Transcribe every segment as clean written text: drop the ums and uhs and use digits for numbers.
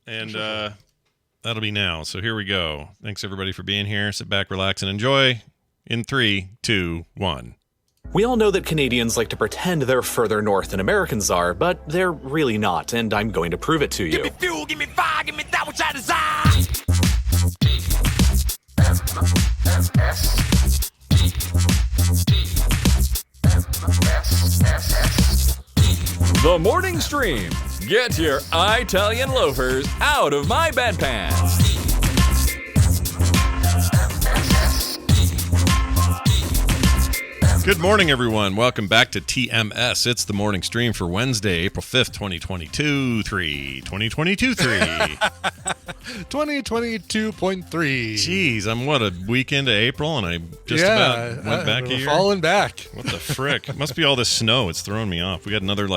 And that'll be now. So here we go. Thanks, everybody, for being here. Sit back, relax, and enjoy. In 3, 2, 1. We all know that Canadians like to pretend they're further north than Americans are, but they're really not, and I'm going to prove it to you. Give me fuel, give me fire, give me that which I desire. The Morning Stream. Get your Italian loafers out of my bedpans. Good morning, everyone. Welcome back to TMS. It's the morning stream for Wednesday, April 5th, 2022. 2022.3. Jeez, I'm a week into April, and I just about went back a year. Falling back. What the frick? It must be all this snow. It's throwing me off. We got another,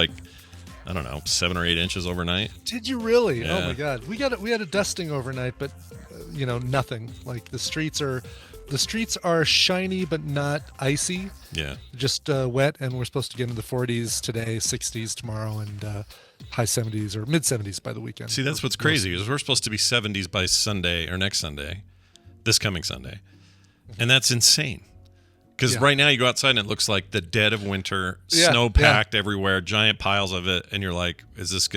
7 or 8 inches overnight. Did you really? Yeah. Oh my God. We had a dusting overnight, but nothing. Like the streets are shiny but not icy. Yeah. Just wet, and we're supposed to get into the 40s today, 60s tomorrow, and high 70s or mid 70s by the weekend. See, that's what's crazy is we're supposed to be 70s by Sunday or next Sunday, this coming Sunday, and that's insane. Because right now you go outside and it looks like the dead of winter, snow packed everywhere, giant piles of it, and you're like, is this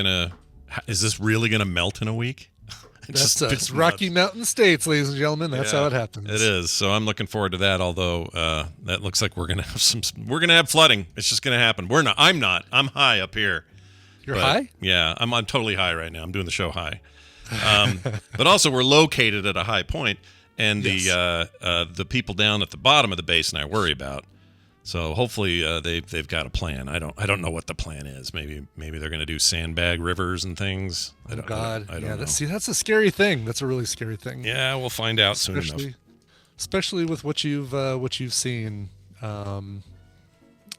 really gonna melt in a week? It's Rocky Mountain States, ladies and gentlemen. That's how it happens. It is. So I'm looking forward to that. Although that looks like we're gonna have flooding. It's just gonna happen. I'm not. I'm high up here. You're high? Yeah, I'm totally high right now. I'm doing the show high. But also we're located at a high point, and the people down at the bottom of the basin I worry about. So hopefully they've got a plan. I don't know what the plan is. Maybe they're going to do sandbag rivers and things. I don't know. That's a scary thing. That's a really scary thing. Yeah, we'll find out soon enough. Especially with what you've seen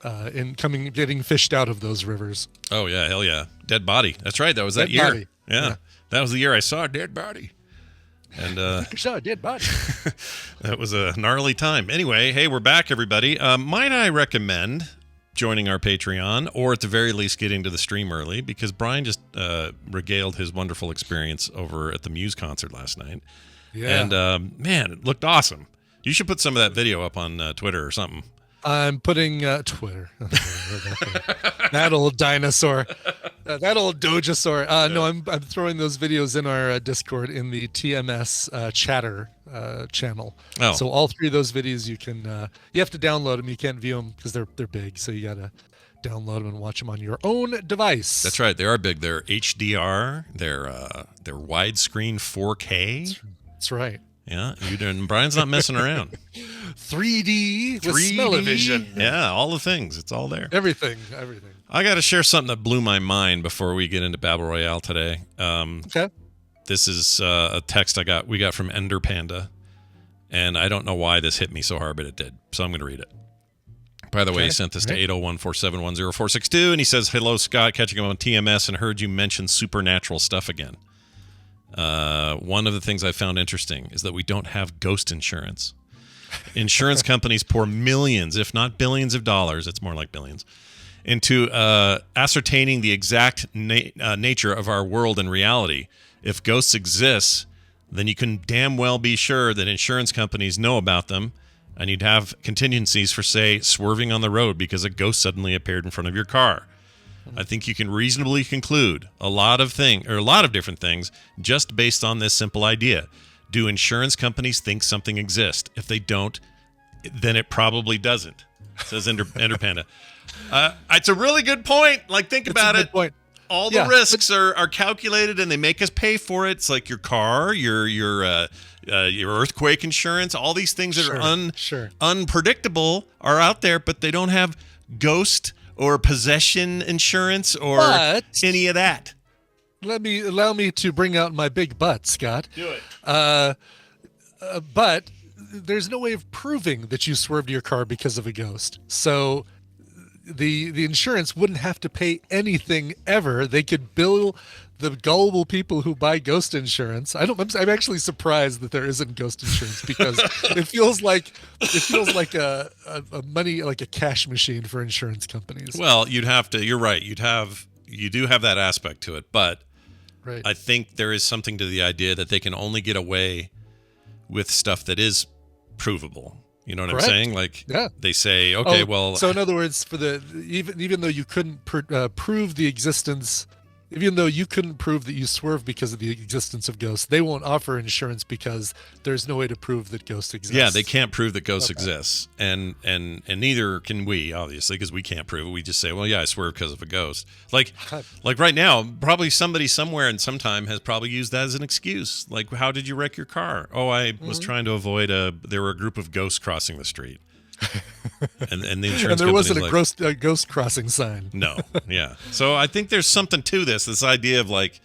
getting fished out of those rivers. Oh yeah, hell yeah, dead body. That's right. That was that year. Body. Yeah, that was the year I saw a dead body. And I saw a dead body. That was a gnarly time. Anyway, hey, we're back, everybody. Might I recommend joining our Patreon, or at the very least getting to the stream early, because Brian just regaled his wonderful experience over at the Muse concert last night. Yeah. And man, it looked awesome. You should put some of that video up on Twitter or something. I'm putting Twitter. That old dinosaur. That old Dojasaur. No, I'm throwing those videos in our Discord in the TMS chatter channel. Oh. So all 3 of those videos you have to download them. You can't view them because they're big. So you got to download them and watch them on your own device. That's right. They are big. They're HDR. They're widescreen 4K. That's right. Yeah, and Brian's not messing around. 3D with smell-o-vision. Yeah, all the things. It's all there. Everything. I got to share something that blew my mind before we get into Battle Royale today. Okay. This is a text we got from Ender Panda, and I don't know why this hit me so hard, but it did. So I'm going to read it. By the way, he sent this to 801-471-0462, and he says, "Hello, Scott. Catching up on TMS and heard you mention supernatural stuff again. One of the things I found interesting is that we don't have ghost insurance. Insurance companies pour millions, if not billions of dollars, it's more like billions, into ascertaining the exact nature of our world and reality. If ghosts exist, then you can damn well be sure that insurance companies know about them, and you'd have contingencies for, say, swerving on the road because a ghost suddenly appeared in front of your car. I think you can reasonably conclude a lot of different things just based on this simple idea. Do insurance companies think something exists? If they don't, then it probably doesn't," says Ender Panda. It's a really good point. Think about it. Point. All the risks are calculated, and they make us pay for it. It's like your car, your earthquake insurance, all these things that are unpredictable are out there, but they don't have ghost or possession insurance or any of that. Allow me to bring out my big butt, Scott. Do it. But there's no way of proving that you swerved your car because of a ghost. So the insurance wouldn't have to pay anything ever. They could bill the gullible people who buy ghost insurance. I'm actually surprised that there isn't ghost insurance, because it feels like a money, like a cash machine for insurance companies. Well, you'd have to. You're right. You do have that aspect to it, but Right. I think there is something to the idea that they can only get away with stuff that is provable. You know what Correct. I'm saying? Like, Yeah. they say, okay, Oh, well, so in other words, for the even though you couldn't prove the existence, even though you couldn't prove that you swerved because of the existence of ghosts, they won't offer insurance because there's no way to prove that ghosts exist. yeah, they can't prove that ghosts exists, and neither can we, obviously, because we can't prove it. We just say, well, yeah, I swerved because of a ghost. Like right now, probably somebody somewhere and sometime has probably used that as an excuse. Like, how did you wreck your car? Oh, I was trying to avoid there were a group of ghosts crossing the street. and the insurance and there wasn't company's a ghost crossing sign. No, yeah. So I think there's something to this idea of like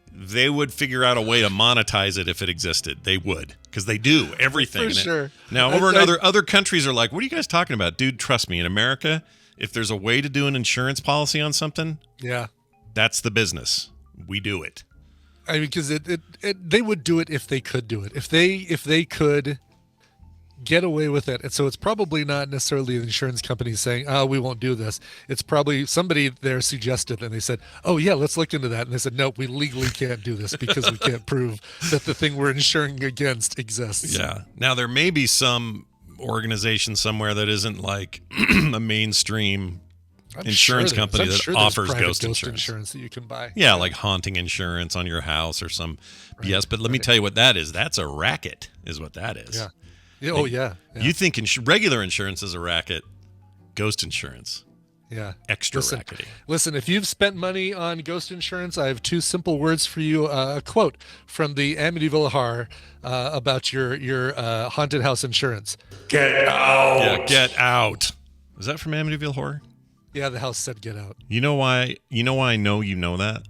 they would figure out a way to monetize it if it existed. They would, because they do everything. For sure. Now, over in other countries are like, what are you guys talking about? Dude, trust me, in America, if there's a way to do an insurance policy on something, Yeah. that's the business. We do it. I mean, because they would do it if they could do it. If they could get away with it. And so it's probably not necessarily the insurance company saying, oh, we won't do this. It's probably somebody there suggested, and they said, oh, yeah, let's look into that. And they said, no, we legally can't do this because we can't prove that the thing we're insuring against exists. Yeah. Now, there may be some organization somewhere that isn't like a mainstream insurance company that offers ghost insurance that you can buy. Yeah, like haunting insurance on your house or some BS. But let me tell you what that is. That's a racket, is what that is. Yeah. Oh, yeah. You think regular insurance is a racket, ghost insurance, yeah, extra rackety. Listen, if you've spent money on ghost insurance, I have two simple words for you. A quote from the Amityville Horror about your haunted house insurance. Get out. Yeah, get out. Is that from Amityville Horror? Yeah, the house said get out. You know why I know you know that?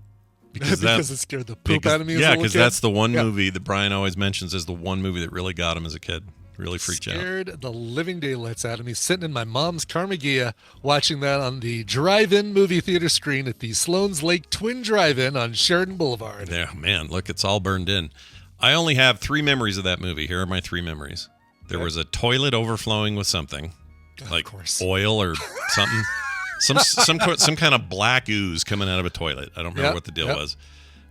Because it scared the poop out of me as a Yeah, little because kid. that's the one movie that Brian always mentions as the one movie that really got him as a kid. Really freaked out. Scared the living daylights out of me, sitting in my mom's Carmagia watching that on the drive-in movie theater screen at the Sloan's Lake Twin Drive-In on Sheridan Boulevard. Yeah, man, look, it's all burned in. I only have 3 memories of that movie. Here are my 3 memories. There was a toilet overflowing with something, like oil or something. some kind of black ooze coming out of a toilet. I don't remember what the deal was.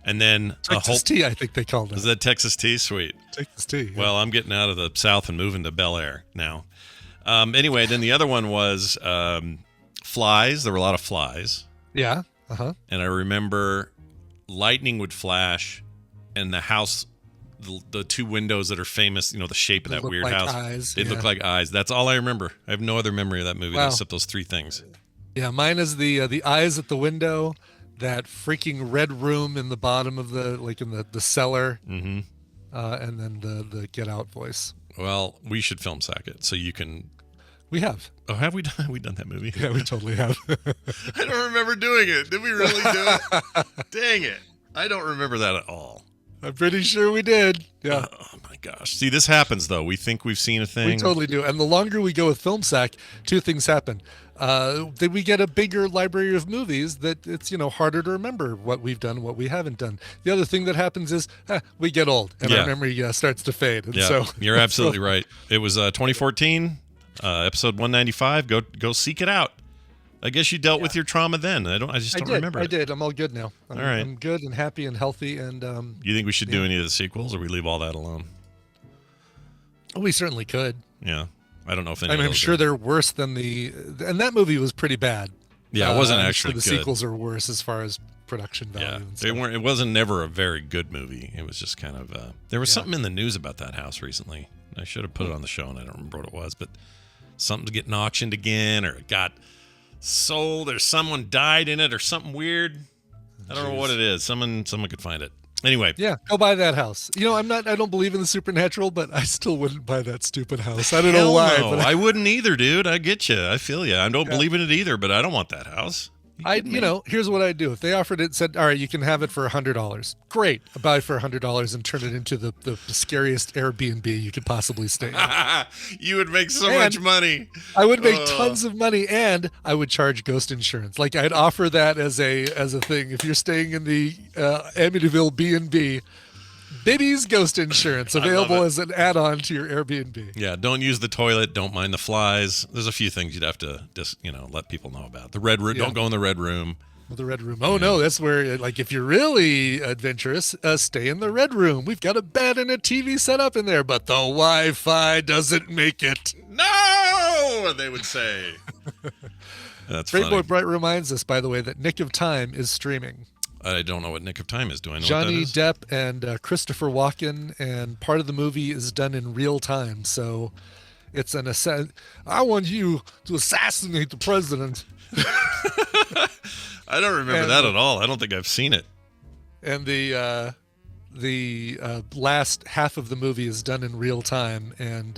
And then Texas tea, I think they called it. Is that Texas tea? Sweet. Texas tea. Yeah. Well, I'm getting out of the South and moving to Bel Air now. Anyway, then the other one was flies. There were a lot of flies. Yeah. Uh-huh. And I remember lightning would flash, and the house, the 2 windows that are famous, the shape of that weird like house. Eyes. They'd look like eyes. That's all I remember. I have no other memory of that movie except those 3 things. Yeah, mine is the eyes at the window, that freaking red room in the bottom of in the cellar, mm-hmm. And then the get out voice. Well, we should film sack it so you can. We have. Oh, have we done? Have we done that movie? Yeah, we totally have. I don't remember doing it. Did we really do it? Dang it! I don't remember that at all. I'm pretty sure we did. Yeah. Oh my gosh! See, this happens though. We think we've seen a thing. We totally do. And the longer we go with Film Sack, 2 things happen. Then we get a bigger library of movies that it's harder to remember what we've done, what we haven't done. The other thing that happens is we get old and our memory starts to fade. And so you're absolutely right. It was 2014, episode 195. Go seek it out. I guess you dealt with your trauma then. I just don't remember. I did. I'm all good now. All right. I'm good and happy and healthy. And you think we should do any of the sequels, or we leave all that alone? We certainly could. Yeah. I don't know if any. I'm sure they're worse than and that movie was pretty bad. Yeah, it wasn't actually the good. sequels are worse as far as production value. Yeah, and they weren't. It wasn't never a very good movie. It was just kind of. There was something in the news about that house recently. I should have put it on the show, and I don't remember what it was, but something's getting auctioned again, or it got sold, or someone died in it, or something weird. I don't know what it is. Someone could find it. Anyway. Yeah, go buy that house. I don't believe in the supernatural, but I still wouldn't buy that stupid house. I don't know why. No, I wouldn't either, dude. I get you. I feel you. I don't believe in it either, but I don't want that house. Here's what I'd do. If they offered it, said, all right, you can have it for $100. Great. I'll buy it for $100 and turn it into the scariest Airbnb you could possibly stay in. You would make so much money. I would make tons of money, and I would charge ghost insurance. Like, I'd offer that as a thing. If you're staying in the Amityville B&B, Bibby's ghost insurance available as an add-on to your Airbnb. Yeah, don't use the toilet. Don't mind the flies. There's a few things you'd have to just let people know about. The red room. Don't go in the red room. The red room. Oh no, that's where, like, if you're really adventurous, stay in the red room. We've got a bed and a TV set up in there, but the Wi-Fi doesn't make it. No, they would say. That's Great funny. Boy Bright reminds us, by the way, that Nick of Time is streaming. I don't know what Nick of Time is. Do I know what Johnny that is? Depp and Christopher Walken, and part of the movie is done in real time. So it's I want you to assassinate the president. I don't remember that at all. I don't think I've seen it. And the last half of the movie is done in real time. And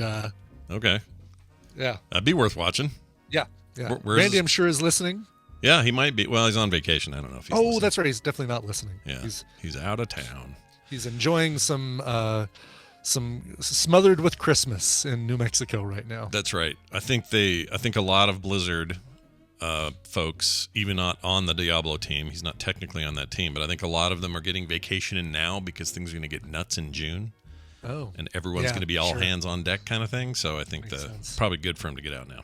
Okay. yeah. That'd be worth watching. Yeah. Where's Randy, his- I'm sure, is listening. Yeah, he might be. Well, he's on vacation. I don't know if he's listening. That's right. He's definitely not listening. Yeah, he's out of town. He's enjoying some smothered with Christmas in New Mexico right now. That's right. I think a lot of Blizzard folks, even not on the Diablo team, he's not technically on that team, but I think a lot of them are getting vacation in now because things are going to get nuts in June. Oh. And everyone's going to be all hands on deck kind of thing. So I think Makes probably good for him to get out now.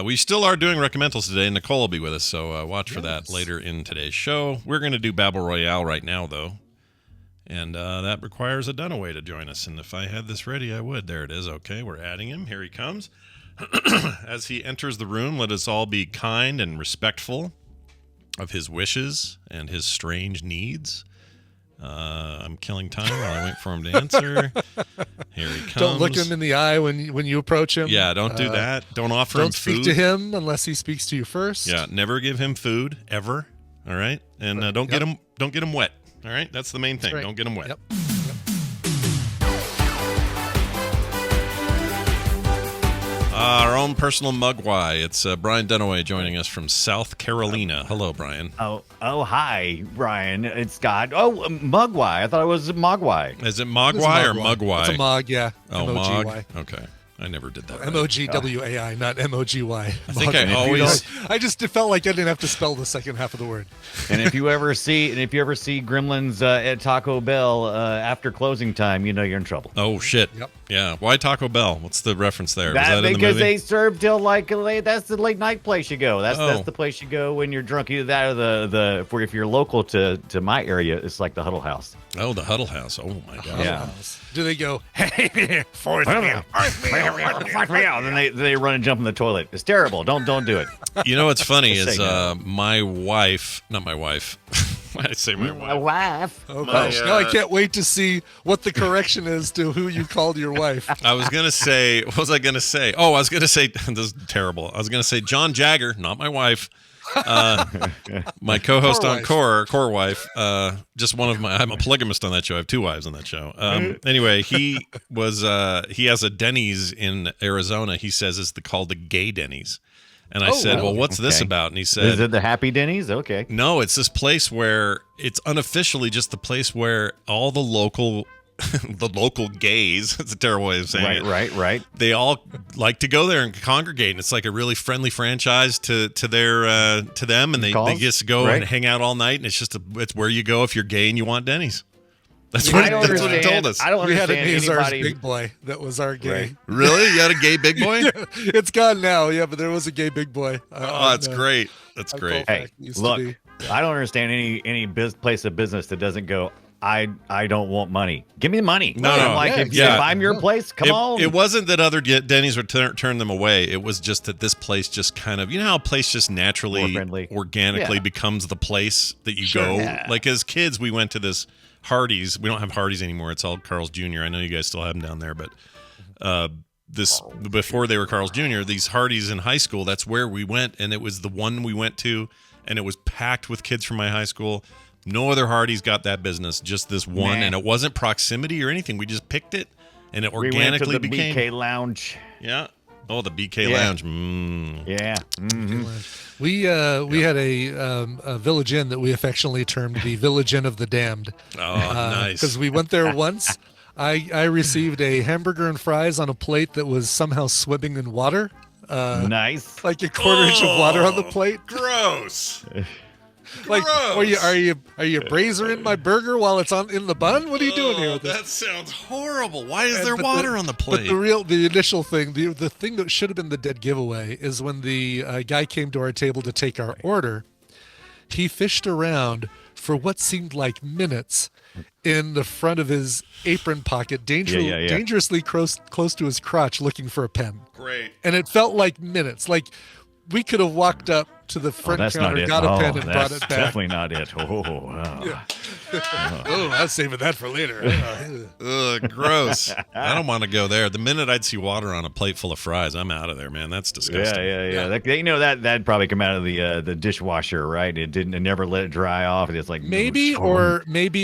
We still are doing recommendals today. Nicole will be with us, so watch for that later in today's show. We're going to do Battle Royale right now, though, and that requires a Dunaway to join us. And if I had this ready, I would. There it is. Okay, we're adding him. Here he comes. As he enters the room, let us all be kind and respectful of his wishes and his strange needs. I'm killing time while I wait for him to answer. Here he comes. Don't look him in the eye when you approach him. Yeah, don't do that. Don't offer him food. Don't speak to him unless he speaks to you first. Yeah, never give him food ever. All right, and don't get him wet. All right, that's the main thing. Right. Don't get him wet. Yep. Our own personal mugwai. It's Brian Dunaway joining us from South Carolina. Hello, Brian. Oh, hi, Brian. It's Scott. Oh, Mugwai. I thought it was Mogwai. Is it Mogwai or Mugwai? It's a Mog, yeah. Oh, M-O-G-Y. Mog. Okay, I never did that. Right. M-O-G-W-A-I, not M-O-G-Y. I think I always. I just felt like I didn't have to spell the second half of the word. And if you ever see Gremlins at Taco Bell after closing time, you know you're in trouble. Oh shit. Yep. Yeah. Why Taco Bell? What's the reference there? Was that in the Because movie? they serve till that's the late night place you go. That's the place you go when you're drunk. Either that or if you're local to my area, it's like the Huddle House. Oh, the Huddle House. Oh my god. Yeah. Do they go, hey, fourth meal? And then they run and jump in the toilet. It's terrible. Don't do it. You know what's funny is Say no. my wife, not my wife. Why did I say my wife? Laugh. Oh, gosh. Now I can't wait to see what the correction is to who you called your wife. I was going to say, what was I going to say? Oh, I was going to say, this is terrible. I was going to say Jon Jagger, not my wife. My co-host on Core wife, just one of my, I'm a polygamist on that show. I have two wives on that show. Anyway, he has a Denny's in Arizona. He says it's called the Gay Denny's. And I said, well, what's this about? And he said, is it the Happy Denny's? Okay. no, it's this place where it's unofficially just the place where all the local gays, that's a terrible way of saying it. Right. They all like to go there and congregate, and it's like a really friendly franchise to them, and they just go and hang out all night, and it's where you go if you're gay and you want Denny's. That's what he told us. I don't We had understand an Azar's anybody. big boy that was our gay. Right. Really? You had a gay big boy? It's gone now, yeah, but there was a gay big boy. Oh, that's great. That's great. Hey, look, I don't understand any place of business that doesn't go, I don't want money. Give me the money. No. Like, if I'm your place, come on. It wasn't that other Denny's would turn them away. It was just that this place just kind of, you know how a place just naturally, organically becomes the place that you go. Yeah. Like as kids, we went to this Hardee's. We don't have Hardee's anymore. It's all Carl's Jr. I know you guys still have them down there, but before they were Carl's Jr., these Hardee's in high school, that's where we went, and it was the one we went to, and it was packed with kids from my high school. No other Hardee's got that business, just this one, and it wasn't proximity or anything. We just picked it, and it organically we went to the became BK Lounge. Yeah. Oh, the BK Lounge. Yeah. Mm-hmm. We had a Village Inn that we affectionately termed the Village Inn of the Damned. Oh, nice. Because we went there once. I received a hamburger and fries on a plate that was somehow swimming in water. Nice. Like a quarter inch of water on the plate. Gross. Like, Gross. are you braisering my burger while it's in the bun? What are you doing here with this? That sounds horrible. Why is there water on the plate? But the initial thing, the thing that should have been the dead giveaway is when the guy came to our table to take our order, he fished around for what seemed like minutes in the front of his apron pocket, dangerously close to his crotch, looking for a pen. Great. And it felt like minutes. Like we could have walked up to the front counter, got a pen, and brought it back. Definitely not it. Yeah. Oh, I was saving that for later. Ugh, gross. I don't want to go there. The minute I'd see water on a plate full of fries, I'm out of there, man. That's disgusting. Yeah. That'd probably come out of the dishwasher, right? It never let it dry off. It's like maybe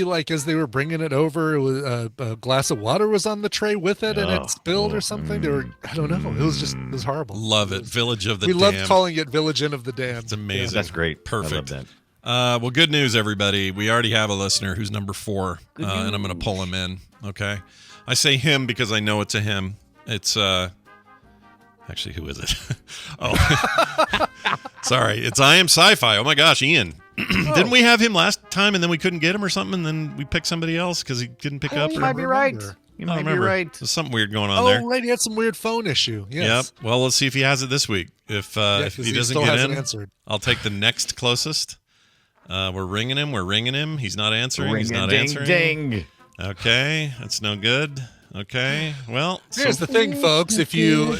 like as they were bringing it over, it was a glass of water was on the tray with it, and it spilled or something. I don't know. It was horrible. Love it. Village of the Dam. We love calling it Village Inn of the Dam. It's amazing. Yeah, that's great. Perfect. I love that. Well, good news, everybody. We already have a listener who's number 4, and I'm going to pull him in. Okay, I say him because I know it's a him. It's actually, who is it? Oh, sorry, it's I Am Sci-Fi. Oh my gosh, Ian. Didn't we have him last time, and then we couldn't get him or something, and then we picked somebody else because he didn't pick up? You might be right. You might be right. There's something weird going on there. Oh, right. He had some weird phone issue. Yes. Yep. Well, let's see if he has it this week. If he doesn't get in, answered. I'll take the next closest. We're ringing him. He's not answering. He's not answering. Ding. Okay, that's no good. Okay, well, here's the thing, folks. If you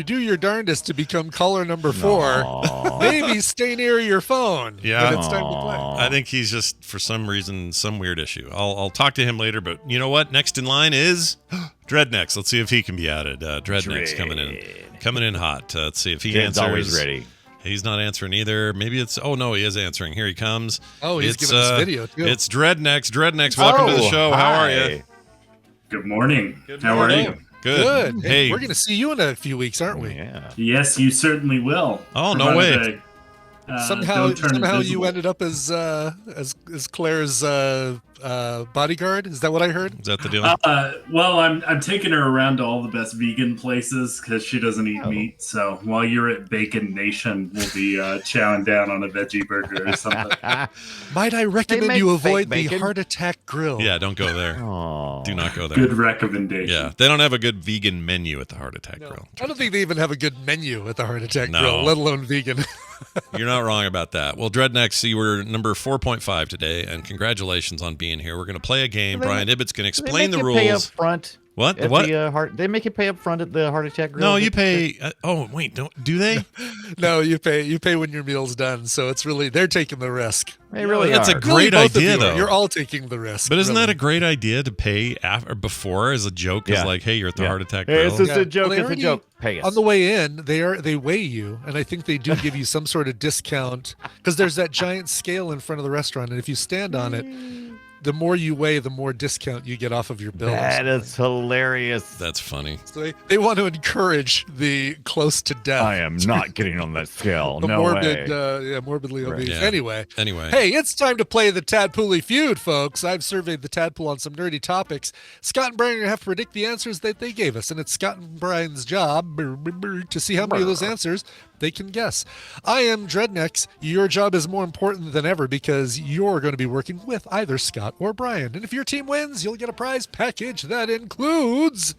do your darndest to become caller number 4, maybe stay near your phone. Yeah, when it's time to play. I think he's just, for some reason, some weird issue. I'll talk to him later, but you know what? Next in line is Dreadnext. Let's see if he can be added. Dreadnext coming in hot. Let's see if he answers. Always ready. He's not answering either. Maybe it's. Oh no, he is answering. Here he comes. Oh, he's giving us video too. It's Dreadnext. Dreadnext, welcome to the show. How are you? Good morning. How are you? Good. Hey, we're going to see you in a few weeks, aren't we? Yeah. Yes, you certainly will. Oh, no way. Somehow you ended up as Claire's bodyguard. Is that what I heard? Is that the deal? Well, I'm taking her around to all the best vegan places because she doesn't eat meat. So while you're at Bacon Nation, we'll be chowing down on a veggie burger or something. Might I recommend you avoid the Heart Attack Grill? Yeah, don't go there. Aww. Do not go there. Good recommendation. Yeah, they don't have a good vegan menu at the Heart Attack Grill. I don't think they even have a good menu at the Heart Attack Grill, let alone vegan. You're not wrong about that. Well, Dreadnext, you were number 4.5 today, and congratulations on being here. We're going to play a game. Brian Ibbott's going to explain the rules. Pay up front. What? They make you pay up front at the Heart Attack Grill. No, you pay. Wait, do they? No, you pay. You pay when your meal's done. So it's really they're taking the risk. They really That's are. a great idea, though. You're all taking the risk. But isn't that a great idea to pay after, before as a joke? Yeah. Is like, hey, you're at the Heart Attack Grill. It's just a joke. Well, it's a joke. Pay us. On the way in, they weigh you, and I think they do give you some sort of discount because there's that giant scale in front of the restaurant, and if you stand on it, the more you weigh, the more discount you get off of your bill. That is hilarious. That's funny. So they want to encourage the close to death. I am not getting on that scale. Morbidly obese. Yeah. Anyway. Hey, it's time to play the Tadpooley Feud, folks. I've surveyed the Tadpool on some nerdy topics. Scott and Brian are going to have to predict the answers that they gave us, and it's Scott and Brian's job to see how many of those answers they can guess. I am Dreadnext. Your job is more important than ever because you're going to be working with either Scott or Brian. And if your team wins, you'll get a prize package that includes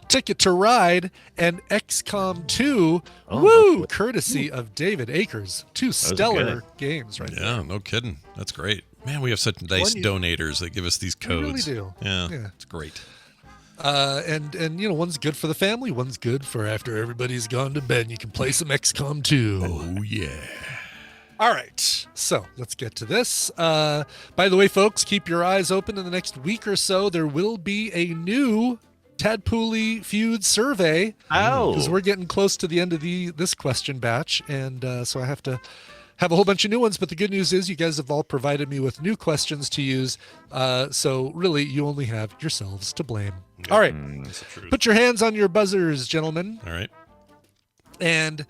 Ticket to Ride and XCOM 2. Woo! Courtesy of David Akers. Two stellar games right there. Yeah, no kidding. That's great. Man, we have such nice donators that give us these codes. We really do. Yeah, it's great. And one's good for the family, one's good for after everybody's gone to bed and you can play some XCOM 2. Oh, yeah. All right, so let's get to this. By the way, folks, keep your eyes open in the next week or so. There will be a new Tadpooley Feud survey. Oh. Because we're getting close to the end of this question batch, and so I have to have a whole bunch of new ones, but the good news is you guys have all provided me with new questions to use, so really you only have yourselves to blame. Yeah, all right, put your hands on your buzzers, gentlemen. All right. And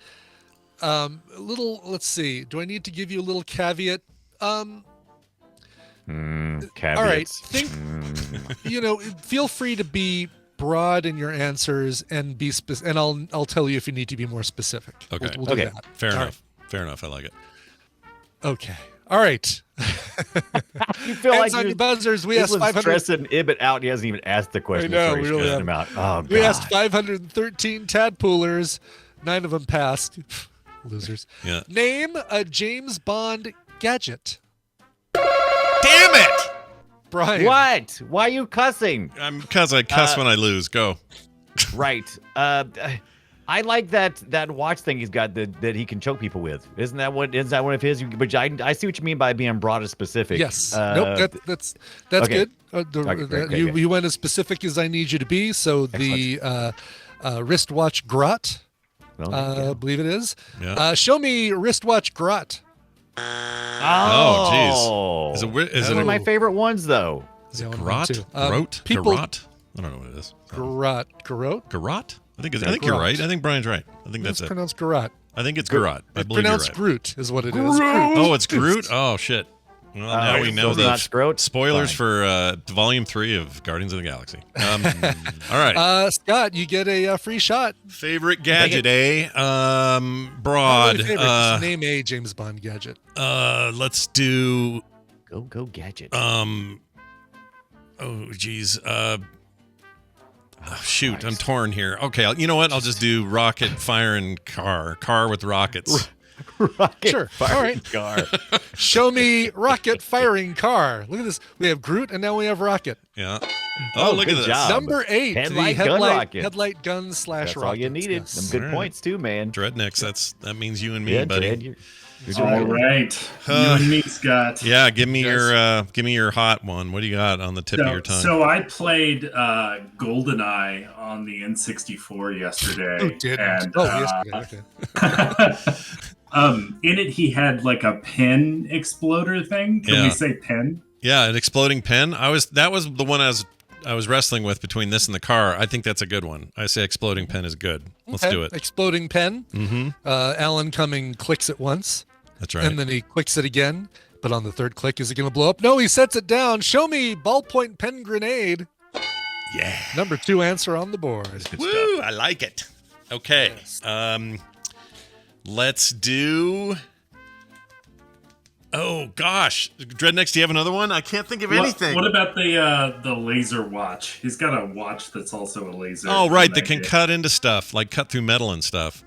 let's see, do I need to give you a little caveat? Caveats. All right, feel free to be broad in your answers and be specific, and I'll tell you if you need to be more specific. Okay. We'll do that. Fair enough. Fair enough. I like it. Okay. All right. You feel hands like on your buzzers. We asked 500. Stressing Ibbot out. He hasn't even asked the question. I know. We really have. Him out. Oh, we asked 513 Tadpoolers. 9 of them passed. Losers. Yeah. Name a James Bond Gadget. Damn it! Brian. What? Why are you cussing? Because I cuss when I lose. Go. Right. I like that watch thing he's got that he can choke people with. Isn't that one of his? But I see what you mean by being broad and specific. Yes. Nope. That's okay. Good. You went as specific as I need you to be. So the wristwatch Garrotte, I believe it is. Yeah. Show me wristwatch Garrotte. Oh, jeez. Is it one of my favorite ones, though? Is it Garrotte? Garrotte? Garrotte? I don't know what it is. Garrotte? Garrotte? I think you're right. I think Brian's right. I think that's it's it. pronounced Garrotte. I think it's Garrotte. I It's believe you're pronounced right. Groot is what it is. Oh, it's Groot? Oh, shit. Well, now we know so it's not Groot? spoilers Fine. for Volume 3 of Guardians of the Galaxy. All right. Scott, you get a free shot. Favorite gadget, eh? Not Broad. really favorite, just name a James Bond gadget. Let's do... Go gadget. Oh, geez. Shoot, I'm torn here. Okay, you know what? I'll just do rocket firing car with rockets. Rocket Sure. All right. car. Show me rocket firing car. Look at this. We have Groot and now we have rocket. Yeah. Oh, look at good this. job. Number 8. Headlight the gun rocket. Headlight gun / That's rocket. all you needed. Yes. Some good All right. points too, man. Dreadnecks, that means you and me, Yeah, buddy. Jed, you're doing All good. right. You and me, Scott. Yeah, give me your hot one. What do you got on the tip of your tongue? So I played GoldenEye on the N64 yesterday. Oh, did and yesterday. Okay. in it he had like a pen exploder thing. Can we say pen? Yeah, an exploding pen. That was the one I was wrestling with between this and the car. I think that's a good one. I say exploding pen is good. Let's do it. Exploding pen. Mm-hmm. Alan Cumming clicks it once. That's right. And then he clicks it again. But on the third click, is it going to blow up? No, he sets it down. Show me ballpoint pen grenade. Yeah. Number 2 answer on the board. Woo! I like it. Okay. Let's do. Oh gosh, Dreadnecks, do you have another one? I can't think of anything. What about the laser watch? He's got a watch that's also a laser. Oh right, that can cut into stuff, like cut through metal and stuff.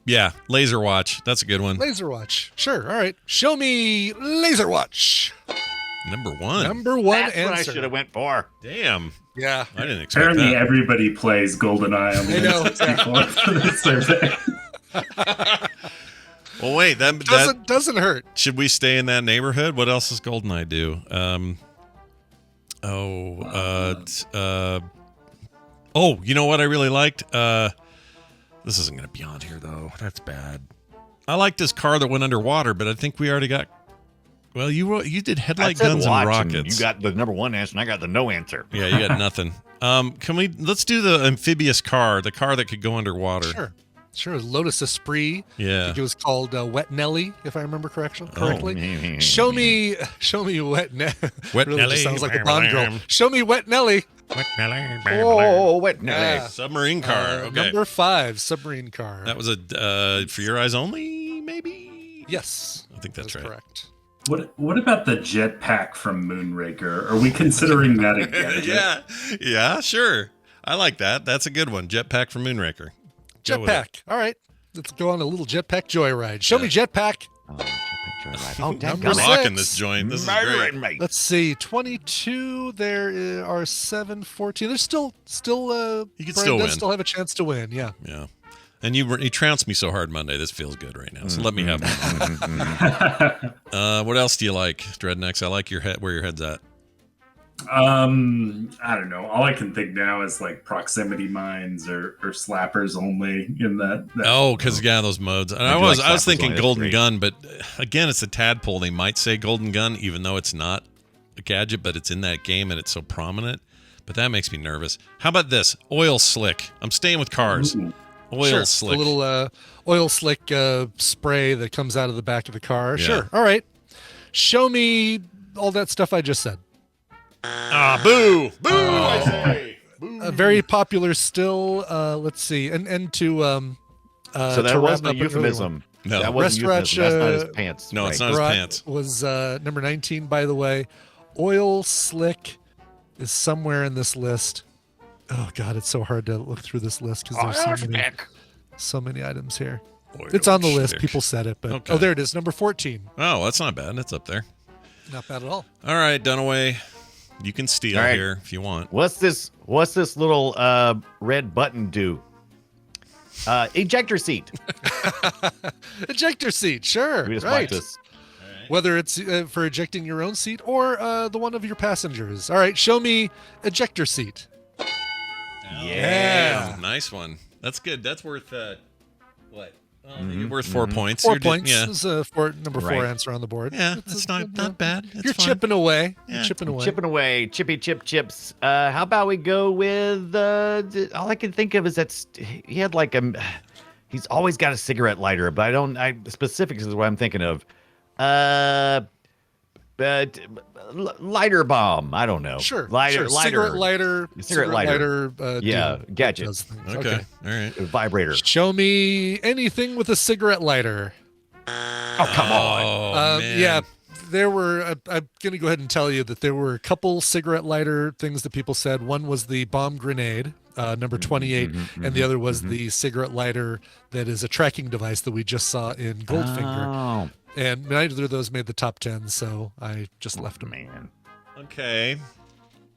Yeah, laser watch. That's a good one. Laser watch. Sure. All right. Show me laser watch. Number 1. Number 1 That's answer. what I should have went for. Damn. Yeah. I didn't expect Apparently, that. everybody plays GoldenEye on the N64 for this survey. Well, wait. That Doesn't hurt. should we stay in that neighborhood? What else does GoldenEye do? You know what I really liked? This isn't going to be on here though. That's bad. I liked this car that went underwater, but I think we already got. Well, you did headlight guns and rockets. You got the number 1 answer, and I got the no answer. Yeah, you got nothing. Let's do the amphibious car, the car that could go underwater. Sure. Lotus Esprit. Yeah. I think it was called Wet Nelly, if I remember correctly. Oh. Show me Wet Nelly. Wet really Nelly. Just sounds like a Bond girl. Show me Wet Nelly. Oh, wet Nelly. Yeah. Submarine car. Okay. Number 5, submarine car. That was a For Your Eyes Only, maybe? Yes. I think that's right. Correct. What about the jetpack from Moonraker? Are we considering that a gadget? Yeah, sure. I like that. That's a good one. Jetpack from Moonraker. Go with it. Jetpack. All right. Let's go on a little jetpack joyride. Show me jetpack. Oh, Number We're dadgummit. 6. rocking this joint. This is great. Mate. Let's see. 22. There are 7, 14. There's still. You could Brian still does win. still have a chance to win. Yeah. Yeah. And you trounced me so hard Monday. This feels good right now. So let me have one. What else do you like, Dreadnecks? I like your head. Where your head's at. I don't know. All I can think now is like proximity mines or slappers only in that. Oh, because those modes. And I do was like Slappers thinking only, that's Golden great. Gun, but again, it's a tadpole. They might say Golden Gun, even though it's not a gadget, but it's in that game and it's so prominent. But that makes me nervous. How about this? Oil slick. I'm staying with cars. Ooh. Oil Sure. slick. A little oil slick spray that comes out of the back of the car. Yeah. Sure. All right. Show me all that stuff I just said. Boo! Boo! I say. Very popular still. Let's see. And to So to that wrap wasn't up a an earlier euphemism. No. That wasn't a Restaurant, euphemism. That's not his pants. No, it's right. not his Garrotte pants. was number 19, by the way. Oil slick is somewhere in this list. Oh God, it's so hard to look through this list because there's so many items here. It's on the Oil list. stick. People said it, but Okay. oh, there it is, number 14. Oh, that's not bad. That's up there. Not bad at all. All right, Dunaway, you can steal All right. here if you want. What's this little red button do? Ejector seat. Ejector seat, sure. We just right. watched this. Whether it's for ejecting your own seat or the one of your passengers. All right, show me ejector seat. Yeah. Nice one. That's good. That's worth what? You're worth 4 points. 4 You're points. Yeah. This is number 4 Right. answer on the board. Yeah, it's not bad. It's You're fine. chipping away. Yeah. You're chipping away. Chipping away, chippy chip chips. How about we go with all I can think of is that he had like he's always got a cigarette lighter, but specifics is what I'm thinking of. But lighter bomb. I don't know. Sure. Lighter. Cigarette lighter. Cigarette lighter. Yeah. Gadget. Okay. All right. Vibrator. Show me anything with a cigarette lighter. Oh, come on. Oh, man. Yeah. There were, I'm going to go ahead and tell you that there were a couple cigarette lighter things that people said. One was the bomb grenade, number 28, and the other was the cigarette lighter that is a tracking device that we just saw in Goldfinger. Oh, And neither of those made the top 10, so I just left them. man. Okay.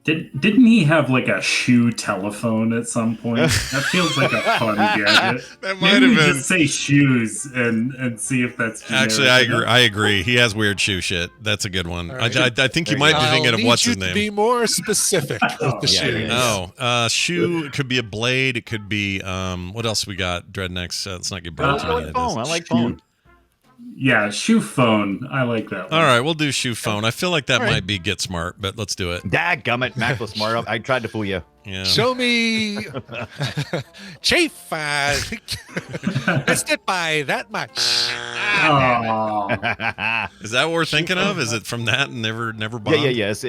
Didn't he have like a shoe telephone at some point? That feels like a fun gadget. That might Maybe have been. just say shoes and see if that's generic. Actually, I agree. He has weird shoe shit. That's a good one. All right. I think you might be thinking I'll of need what's you his to name. be more specific with the Yeah, shoes. yeah, Oh, shoe. It could be a blade. It could be what else we got? Dreadnecks. Let's not get burned too many phone. I ideas. like phone. Yeah, shoe phone. I like that one. All right, we'll do shoe phone. I feel like that might be Get Smart, but let's do it. Dadgummit, Mac was smart. I tried to fool you. Yeah. Show me Chief. Missed it by that much. Aw. Is that what we're thinking of? Is it from that and never bombed? Yeah. It's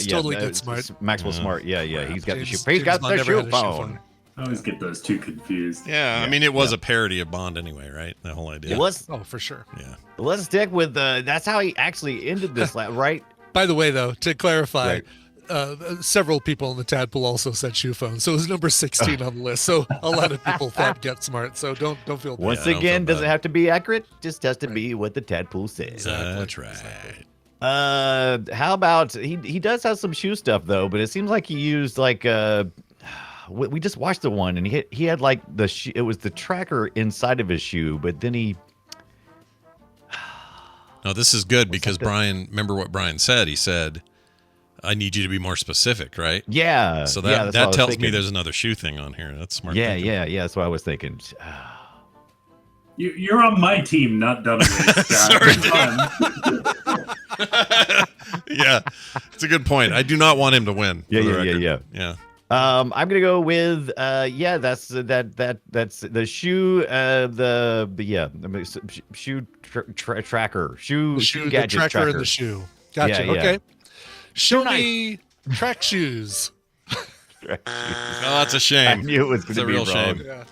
totally Get Smart. Maxwell Smart. Yeah. He's got the shoe. James- He's got James Bond the never shoe had a phone. I always get those two confused. Yeah, I mean, it was a parody of Bond anyway, right? The whole idea. Let's Oh, for sure. Yeah. stick with that's how he actually ended this, right? By the way, though, to clarify, Right. several people in the tadpole also said shoe phone, so it was number 16 on the list. So a lot of people thought Get Smart. So don't feel bad. Once don't again, feel doesn't bad. have to be accurate. Just has to be what the tadpole says. That's right. How about he does have some shoe stuff though, but it seems like he used like we just watched the one and he had like it was the tracker inside of his shoe, but then he No, this is good because Brian, remember what Brian said? He said, I need you to be more specific, right? yeah. So yeah, that that's what I was tells me thinking. there's another shoe thing on here. That's smart. Yeah, thinking. yeah. That's what I was thinking. You're on my team, not Dunaway, Scott. Sorry, Come on. Yeah. It's a good point. I do not want him to win. Yeah, for the yeah, record. yeah. Yeah. I'm gonna go with that's the shoe shoe tracker shoe The gadget tracker tracker. in the shoe. Gotcha. Yeah, yeah. Okay. Show me track shoes. Oh, that's a I shame. knew it was It's gonna a be real wrong. shame. Yeah.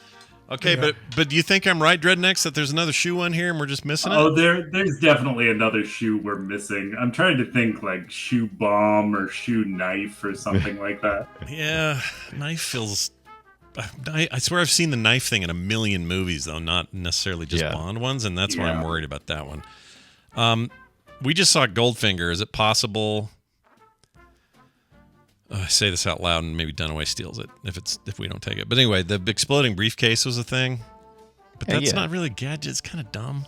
Okay, but do you think I'm right, Dreadnecks, that there's another shoe on here and we're just missing it? Oh, there's definitely another shoe we're missing. I'm trying to think like shoe bomb or shoe knife or something like that. Yeah, knife feels. I swear I've seen the knife thing in a million movies, though, not necessarily just Yeah. Bond ones, and that's why I'm Yeah. worried about that one. We just saw Goldfinger. Is it possible? I say this out loud, and maybe Dunaway steals it if we don't take it. But anyway, the exploding briefcase was a thing, but that's Yeah. not really a gadget. It's kind of dumb.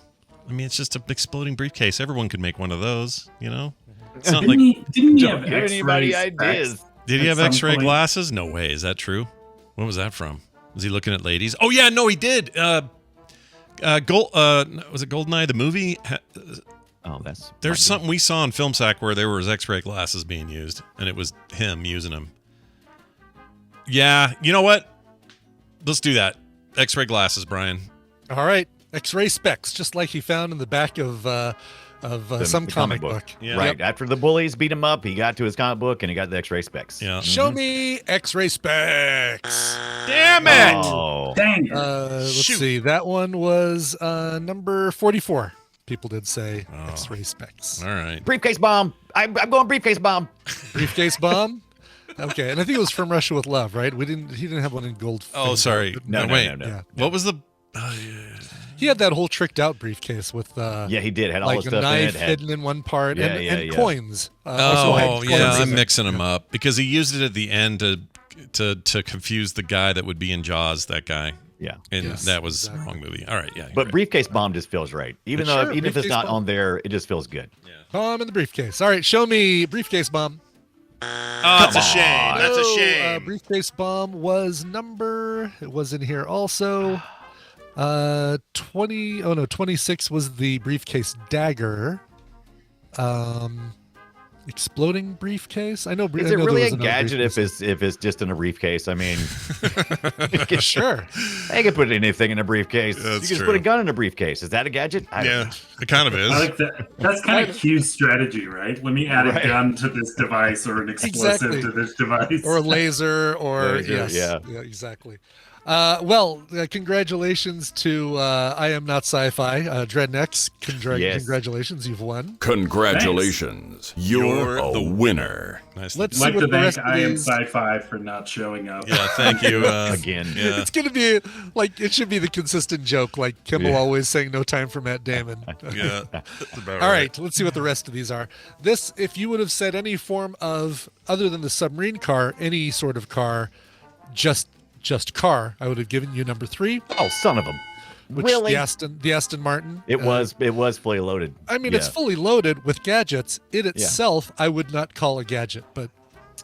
I mean, it's just an exploding briefcase. Everyone could make one of those, you know. It's not like. Didn't he Don't have give anybody X-ray ideas. specs Did he at have some X-ray point? glasses? No way. Is that true? When was that from? Was he looking at ladies? Oh yeah, no, he did. Was it Goldeneye the movie? Oh, that's There's something we saw in Film Sack where there was X-ray glasses being used, and it was him using them. Yeah, you know what? Let's do that. X-ray glasses, Brian. All right. X-ray specs, just like he found in the back of some the comic book. Yeah. Right after the bullies beat him up, he got to his comic book and he got the X-ray specs. Yeah. Show me X-ray specs. Damn it! Oh, Dang it. Let's Shoot. see. That one was number 44. People did say X-ray specs. All right. briefcase bomb. I'm going briefcase bomb. Briefcase bomb. Okay, and I think it was From Russia with Love, right? He didn't have one in gold. Oh, sorry. No, wait. no. Yeah. What was the? He had that whole tricked out briefcase with Yeah, he did. Had all like the a stuff knife in it. Had, hidden in one part and coins. Oh, Also had yeah, coins I'm in it. mixing them up because he used it at the end to confuse the guy that would be in Jaws. That guy, yeah. and Yes, that was the exactly. wrong movie. All right, yeah. But great. briefcase bomb just feels right. Even Sure, if it's briefcase not bomb. on there, it just feels good. Bomb in the briefcase. All right, show me briefcase bomb. Oh, it's a shame. That's a Oh, shame. briefcase bomb was it was in here also. 26 was the briefcase dagger. Exploding briefcase. I know. Is I it know really there a was another gadget briefcase. if it's just in a briefcase? I mean, Sure. they can put anything in a briefcase. That's you can just true. put a gun in a briefcase. Is that a gadget? I don't Yeah, know. it kind of is. I like that. That's kind of Q's strategy, right? Let me add a Right. gun to this device or an explosive Exactly. to this device. Or a laser, or Laser, yes, yeah. exactly. Congratulations to I Am Not Sci-Fi, Dreadnecks. Yes. Congratulations, you've won. Congratulations. You're a winner. Nice. Let's I'd like see to what the thank rest of I Am these. Sci-Fi for not showing up. Yeah, thank you. Again. Yeah. It's gonna be like it should be the consistent joke, like Kimmel always saying, "No time for Matt Damon." Yeah. That's about All right, let's see what the rest of these are. This, if you would have said any form of, other than the submarine car, any sort of car, just car, I would have given you number 3, Oh, son of a. which Really? the Aston Martin. It was fully loaded. I mean, Yeah. it's fully loaded with gadgets. It itself, I would not call a gadget, but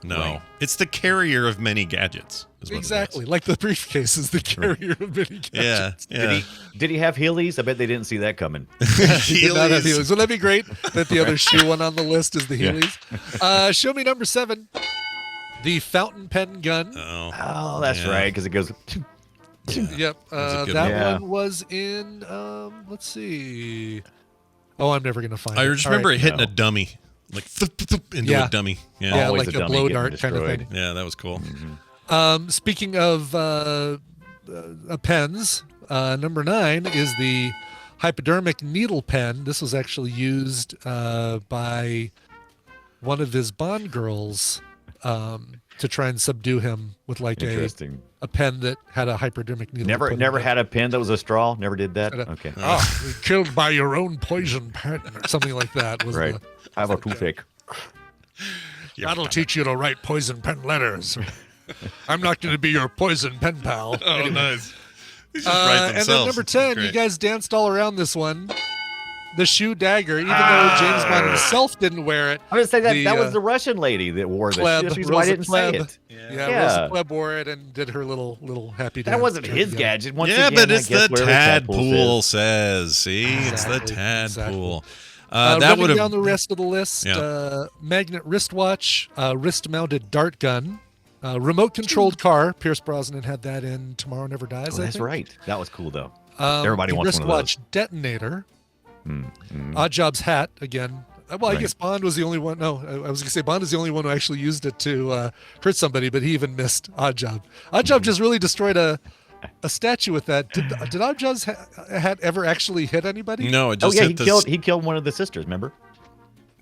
No, Right. it's the carrier of many gadgets. is what it exactly is. like the briefcase is the carrier of many Yeah, gadgets. yeah. Did he have Heelys? I bet they didn't see that coming. He did not have Heelys. Heelys. Wouldn't that be great that the other shoe one on the list is the Yeah. Heelys? Show me number 7, the fountain pen gun. Oh, Oh, that's Yeah. right, because it goes. Yep, a good that one. Yeah. one was in. Let's see. Oh, I'm never gonna find I it. just All remember right. it hitting No. a dummy, like into Yeah. a dummy. Yeah, Yeah, Always like a a dummy blow getting dart kind of destroyed. thing. yeah, that was cool. Speaking of pens, number 9 is the hypodermic needle pen. This was actually used by one of his Bond girls to try and subdue him with like Interesting. a pen that had a hypodermic needle. put in Never it. had a pen that was a straw. Never did that. Had a- Okay. Oh, killed by your own poison pen or something like that. Was Right. the, I have a toothache. Yeah. That'll teach you to write poison pen letters. I'm not going to be your poison pen pal. Oh, nice. These just write And then themselves. number It's 10, great. you guys danced all around this one. The shoe dagger, even though James Bond himself didn't wear it. I was gonna say that The, that was the Russian lady that wore the Pleb, That's the reason why I Rosa didn't Pleb. say it. Yeah, Yeah. Rosa Pleb wore it and did her little happy dance. That wasn't his Yeah. gadget. Once Yeah, again, but I it's guess the wherever tadpool says. says. See, it's the Exactly, tadpool. exactly. That Running would down have. the rest of the list, Yeah. magnet wristwatch, wrist-mounted dart gun, remote-controlled car. Pierce Brosnan had that in Tomorrow Never Dies. Oh, I that's think. right. That was cool though. the Everybody wants one of those. wristwatch detonator. Odd Job's hat again. Well, I Right. guess Bond was the only one. No, I was going to say Bond is the only one who actually used it to hurt somebody, but he even missed Odd Job. Odd Job just really destroyed a statue with that. Did Odd Job's hat ever actually hit anybody? No, it Oh just yeah, hit he killed one of the sisters. Remember?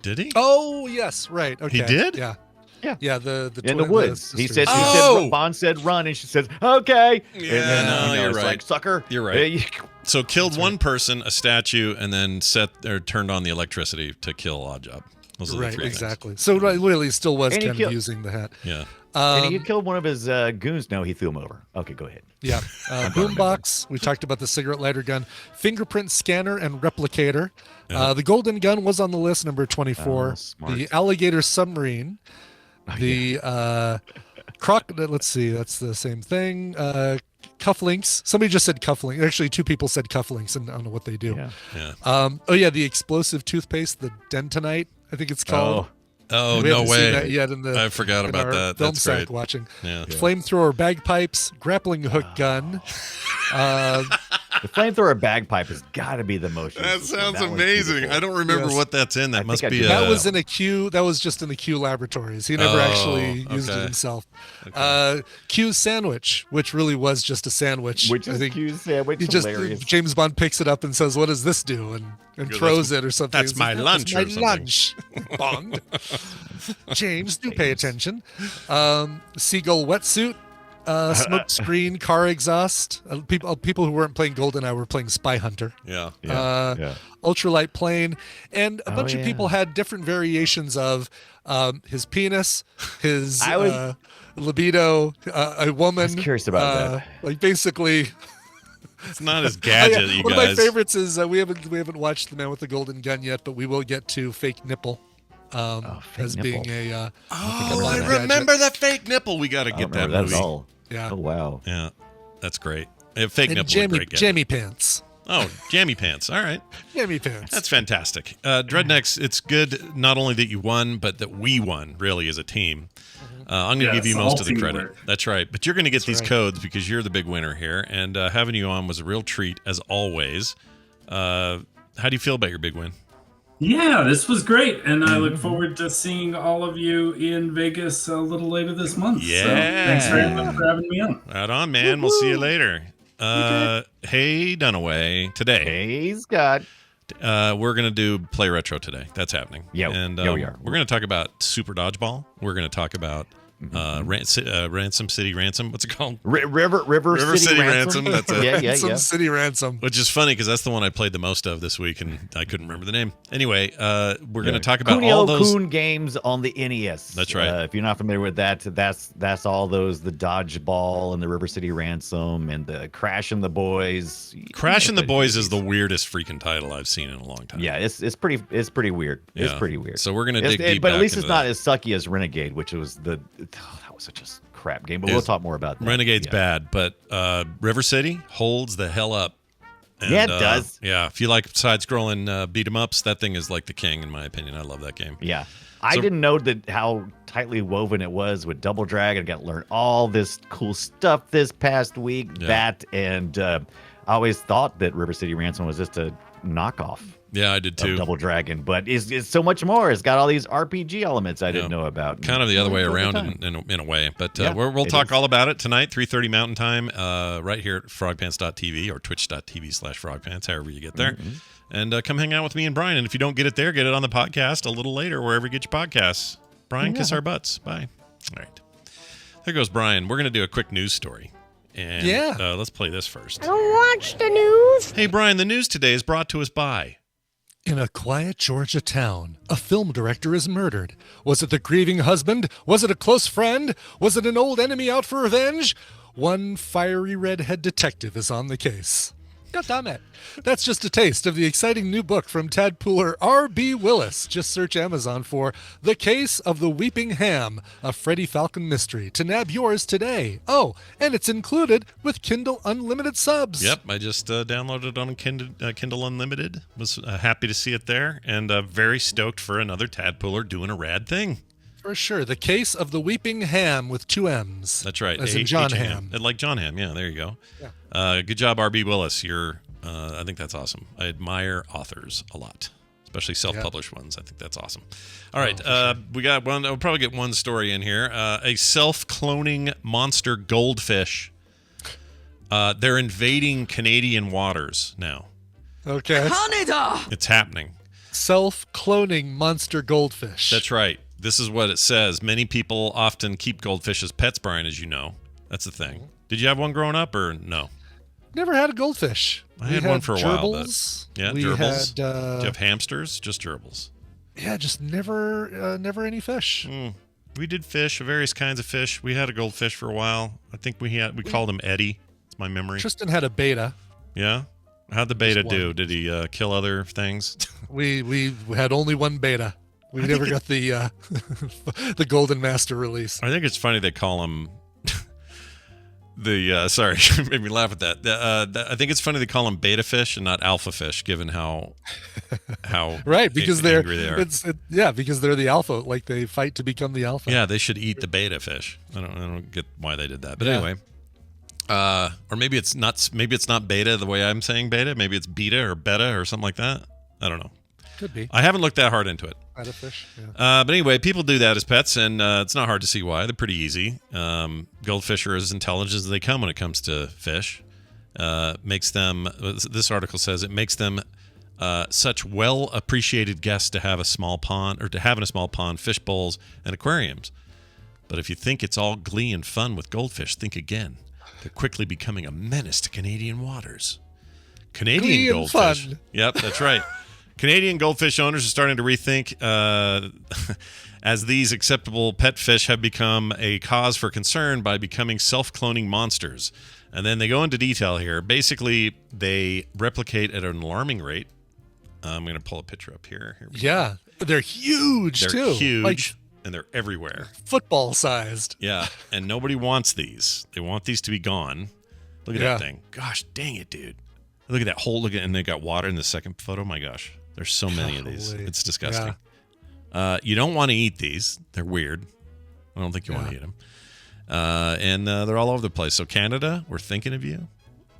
Did he? Oh yes, right. Okay. did? Yeah. Yeah. Yeah. The In the twin- woods. He sisters. said. Oh! Bond said run, and she says okay. Yeah, and then, no, you're it's right. like sucker. You're right. So killed one person, a statue, and then turned on the electricity to kill Odd Job. Those are the Right. three things. Exactly. So really still was And he kind of killed- using the hat. Yeah. And he killed one of his goons. No, he threw him over. Okay, go ahead. Yeah. Boombox. We talked about the cigarette lighter gun, fingerprint scanner, and replicator. The golden gun was on the list, number 24. Oh, smart. The alligator submarine. The crocodile. Let's see. That's the same thing. Cufflinks. Somebody just said cufflinks. Actually, 2 people said cufflinks, and I don't know what they do. Yeah. Yeah. Oh yeah, the explosive toothpaste, the Dentonite, I think it's called. Oh, We no haven't seen that way. yet in the I forgot in about our that. Film That's sack great. watching. Yeah. Flamethrower bagpipes, grappling hook gun. The flamethrower bagpipe has got to be the most. That useful. sounds That one's amazing. beautiful. I don't remember Yes. what that's in. That I must think I be did. That was in a Q. That was just in the Q laboratories. He never Oh, actually used it okay. himself. Q sandwich, which really was just a sandwich. Which I is think cute sandwich. he just Hilarious. James Bond picks it up and says, "What does this do?" and Goes, throws it or something. that's It's my like, lunch That's or my something." lunch, Bond. James, do pay attention. Seagull wetsuit. smoke screen, car exhaust. People who weren't playing GoldenEye were playing Spy Hunter. Yeah. Ultralight plane, and a bunch of people had different variations of his penis, his libido, a woman. I was curious about that. Like basically. It's not his gadget, you One guys. of my favorites is we haven't watched The Man with the Golden Gun yet, but we will get to fake nipple. As nipple. being a I remember that fake nipple. We got to get that movie. That's all. Yeah. Oh wow. Yeah, that's great. Fake and nipple. Great gadget. jammy pants. Oh, jammy pants. All right. Jammy pants. That's fantastic. Dreadnecks, it's good not only that you won, but that we won, really, as a team. I'm going to give you most of the credit. teamwork. That's right. But you're going to get these codes because you're the big winner here. And having you on was a real treat, as always. How do you feel about your big win? Yeah, this was great, and I look forward to seeing all of you in Vegas a little later this month. Yeah. So thanks very much for having me on. Right on, man. We'll see you later. Hey, Dunaway. Today, Hey, Scott. we're going to do Play Retro today. That's happening. Yeah, and yeah, we are. We're going to talk about Super Dodgeball. We're going to talk about Ransom City Ransom. What's it called? River City Ransom. That's it. Some City Ransom. Which is funny because that's the one I played the most of this week, and I couldn't remember the name. Anyway, we're going to talk about all those Coon games on the NES. That's right. If you're not familiar with that, that's all those, the Dodgeball and the River City Ransom and the Crash and the Boys. Crash and the Boys is the weirdest freaking title I've seen in a long time. Yeah, it's pretty weird. Yeah. It's pretty weird. So we're going to dig deep but at back least it's into not that. as sucky as Renegade, which was that was such a crap game. But we'll talk more about that. Renegade's bad, but River City holds the hell up. And, Yeah, it does. Yeah, if you like side-scrolling beat 'em ups, that thing is like the king in my opinion. I love that game. Yeah. I didn't know that how tightly woven it was with Double Dragon. I got to learn all this cool stuff this past week. Yeah. That and I always thought that River City Ransom was just a knockoff Yeah, I did too. of Double Dragon, but it's so much more. It's got all these RPG elements I didn't know about. Kind of the other way Over around time. in a way. But Yeah, we'll it talk is. all about it tonight, 3:30 Mountain Time, right here at frogpants.tv or twitch.tv/frogpants, however you get there. And come hang out with me and Brian. And if you don't get it there, get it on the podcast a little later, wherever you get your podcasts. Brian, kiss our butts. Bye. All right. There goes Brian. We're going to do a quick news story. And let's play this first. I don't watch the news. Hey, Brian, the news today is brought to us by... In a quiet Georgia town, a film director is murdered. Was it the grieving husband? Was it a close friend? Was it an old enemy out for revenge? One fiery redhead detective is on the case. God damn it. That's just a taste of the exciting new book from tadpooler R.B. Willis. Just search Amazon for The Case of the Weeping Ham, a Freddie Falcon mystery, to nab yours today. Oh, and it's included with Kindle Unlimited subs. Yep, I just downloaded it on Kindle Unlimited. Was happy to see it there, and very stoked for another tadpooler doing a rad thing. For sure. The Case of the Weeping Ham with 2 M's. That's right. As in John Ham. Like John Ham. Yeah, there you go. Yeah. Good job, R.B. Willis. I think that's awesome. I admire authors a lot, especially self-published ones. I think that's awesome. All right. We got one. I'll probably get one story in here. A self-cloning monster goldfish. They're invading Canadian waters now. Okay. Canada! It's happening. Self-cloning monster goldfish. That's right. This is what it says. Many people often keep goldfish as pets, Brian, as you know. That's the thing. Did you have one growing up or no? Never had a goldfish. I had one for a while. Gerbils. Yeah, we gerbils. Had, Do you have hamsters? Just gerbils. Yeah, just never any fish. We did fish, various kinds of fish. We had a goldfish for a while. I think we called him Eddie. It's my memory. Tristan had a beta. Yeah? How'd the beta Just do? one. Did he kill other things? We had only one beta. We never got the the Golden Master release. I think it's funny they call him sorry, made me laugh at that. I think it's funny they call them beta fish and not alpha fish, given how right, because angry they are. because they're the alpha, like they fight to become the alpha. Yeah, they should eat the beta fish. I don't get why they did that, but Yeah. anyway. Or maybe it's not beta the way I'm saying beta. Maybe it's beta or beta or something like that. I don't know. Could be. I haven't looked that hard into it. Beta fish. Yeah. But anyway, people do that as pets, and it's not hard to see why. They're pretty easy. Goldfish are as intelligent as they come when it comes to fish. Makes them. This article says it makes them such well appreciated guests to have a small pond, or to have in a small pond, fish bowls and aquariums. But if you think it's all glee and fun with goldfish, think again. They're quickly becoming a menace to Canadian waters. Canadian Glee and goldfish. fun. Yep, that's right. Canadian goldfish owners are starting to rethink as these acceptable pet fish have become a cause for concern by becoming self-cloning monsters. And then they go into detail here. Basically, they replicate at an alarming rate. I'm going to pull a picture up here. Here we go. Yeah, they're huge They're too. huge, Like and they're everywhere. football sized. Yeah, and nobody wants these. They want these to be gone. Look at Yeah. that thing. Gosh, dang it, dude. Look at that hole. Look at, and they got water in the second photo. My gosh, there's so many of these. Golly. It's disgusting. You don't want to eat these. They're weird. I don't think you want to eat them. And they're all over the place. So Canada, we're thinking of you.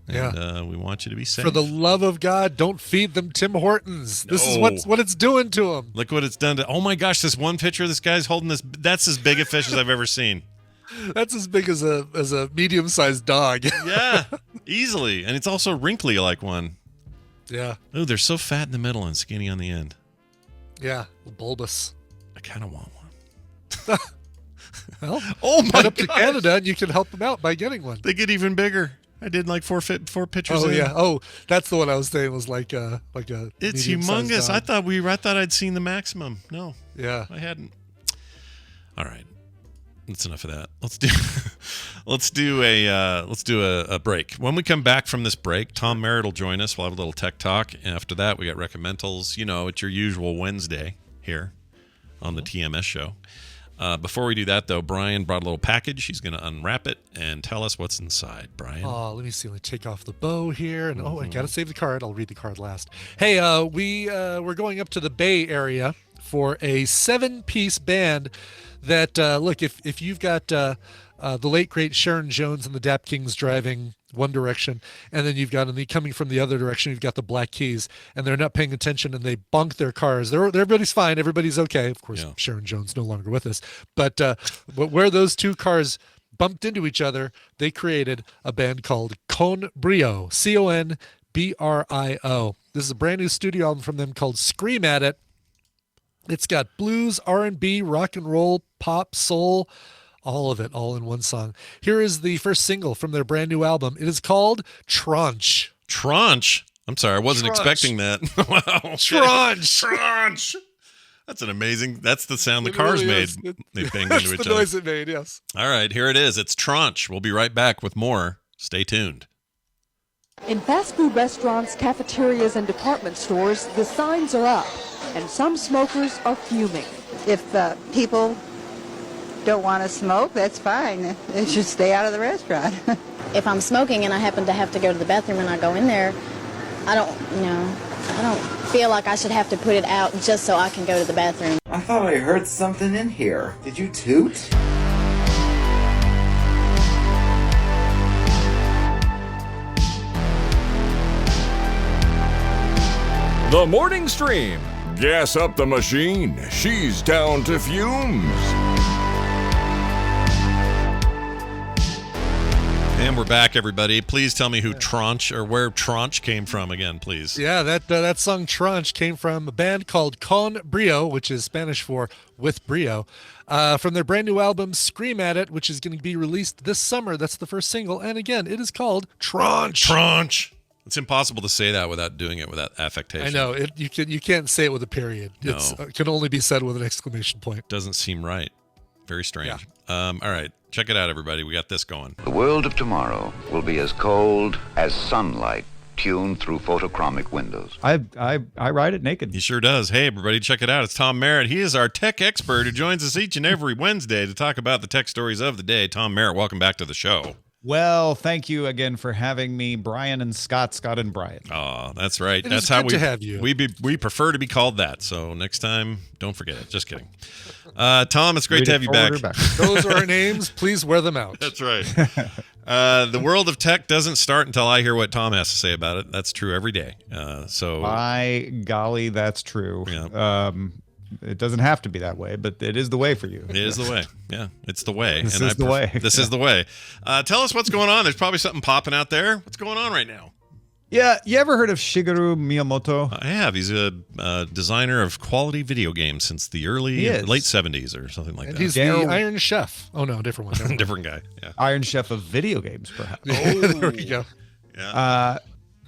And we want you to be safe. For the love of God, don't feed them Tim Hortons. This is what it's doing to them. Look what it's done to. Oh my gosh, this one picture of this guy's holding this. That's as big a fish as I've ever seen. That's as big as a medium-sized dog. Yeah, easily. And it's also wrinkly like one. Yeah. Oh, they're so fat in the middle and skinny on the end. Yeah. Bulbous. I kind of want one. Well, Oh my head up to gosh. Canada and you can help them out by getting one. They get even bigger. I did like four pictures. Oh in. yeah. Oh, that's the one I was saying was like a. It's medium-sized humongous. dog. I thought I'd seen the maximum. No, Yeah. I hadn't. All right, that's enough of that. Let's do a break. When we come back from this break, Tom Merritt will join us. We'll have a little tech talk. And after that, we got recommendals. You know, it's your usual Wednesday here on the TMS show. Before we do that, though, Brian brought a little package. He's going to unwrap it and tell us what's inside. Brian. Oh, let me see. Let me take off the bow here. And I got to save the card. I'll read the card last. Hey, we're going up to the Bay Area for a 7-piece band that, look, if you've got the late, great Sharon Jones and the Dap Kings driving one direction, and then you've got coming from the other direction, you've got the Black Keys, and they're not paying attention and they bonk their cars. Everybody's fine. Everybody's okay. Of course, Sharon Jones no longer with us. But where those two cars bumped into each other, they created a band called Con Brio, Conbrio. This is a brand new studio album from them called Scream at It. It's got blues, R&B, rock and roll, pop, soul, all of it, all in one song. Here is the first single from their brand new album. It is called Tranche. Tranche? I'm sorry, I wasn't expecting that. Wow. Tranche. Tranche. That's an amazing. That's the sound the It cars really made. is. They banged That's into each the other. noise it made, yes. All right, here it is. It's Tranche. We'll be right back with more. Stay tuned. In fast food restaurants, cafeterias, and department stores, the signs are up, and some smokers are fuming. If people don't want to smoke, that's fine. They should stay out of the restaurant. If I'm smoking and I happen to have to go to the bathroom and I go in there, I don't feel like I should have to put it out just so I can go to the bathroom. I thought I heard something in here. Did you toot? The Morning Stream. Gas up the machine. She's down to fumes. And we're back, everybody. Please tell me who Tranche or where Tranche came from again, please. Yeah, that song Tranche came from a band called Con Brio, which is Spanish for with brio, from their brand new album Scream at It, which is going to be released this summer. That's the first single. And again, it is called Tranche. Tranche. It's impossible to say that without doing it without affectation. I know. You can't say it with a period. No. It can only be said with an exclamation point. Doesn't seem right. Very strange. All right. Check it out, everybody. We got this going. The world of tomorrow will be as cold as sunlight tuned through photochromic windows. I ride it naked. He sure does. Hey, everybody, check it out. It's Tom Merritt. He is our tech expert who joins us each and every Wednesday to talk about the tech stories of the day. Tom Merritt, welcome back to the show. Well, thank you again for having me, Brian and Scott and Brian. Oh, that's right. It That's is how good to have you. we prefer to be called that. So next time, don't forget it. Just kidding. Tom, it's great to have you back. Those are our names. Please wear them out. That's right. The world of tech doesn't start until I hear what Tom has to say about it. That's true every day. By golly, that's true. Yeah. It doesn't have to be that way, but it is the way for you. It is the way. Yeah, it's the way. This is the way. This is the way. Tell us what's going on. There's probably something popping out there. What's going on right now? Yeah, you ever heard of Shigeru Miyamoto? I have. He's a designer of quality video games since the late 70s or something like And that. he's the Iron Chef. Oh no, different one. Different guy. Yeah. Iron Chef of video games, perhaps. There we go. Yeah.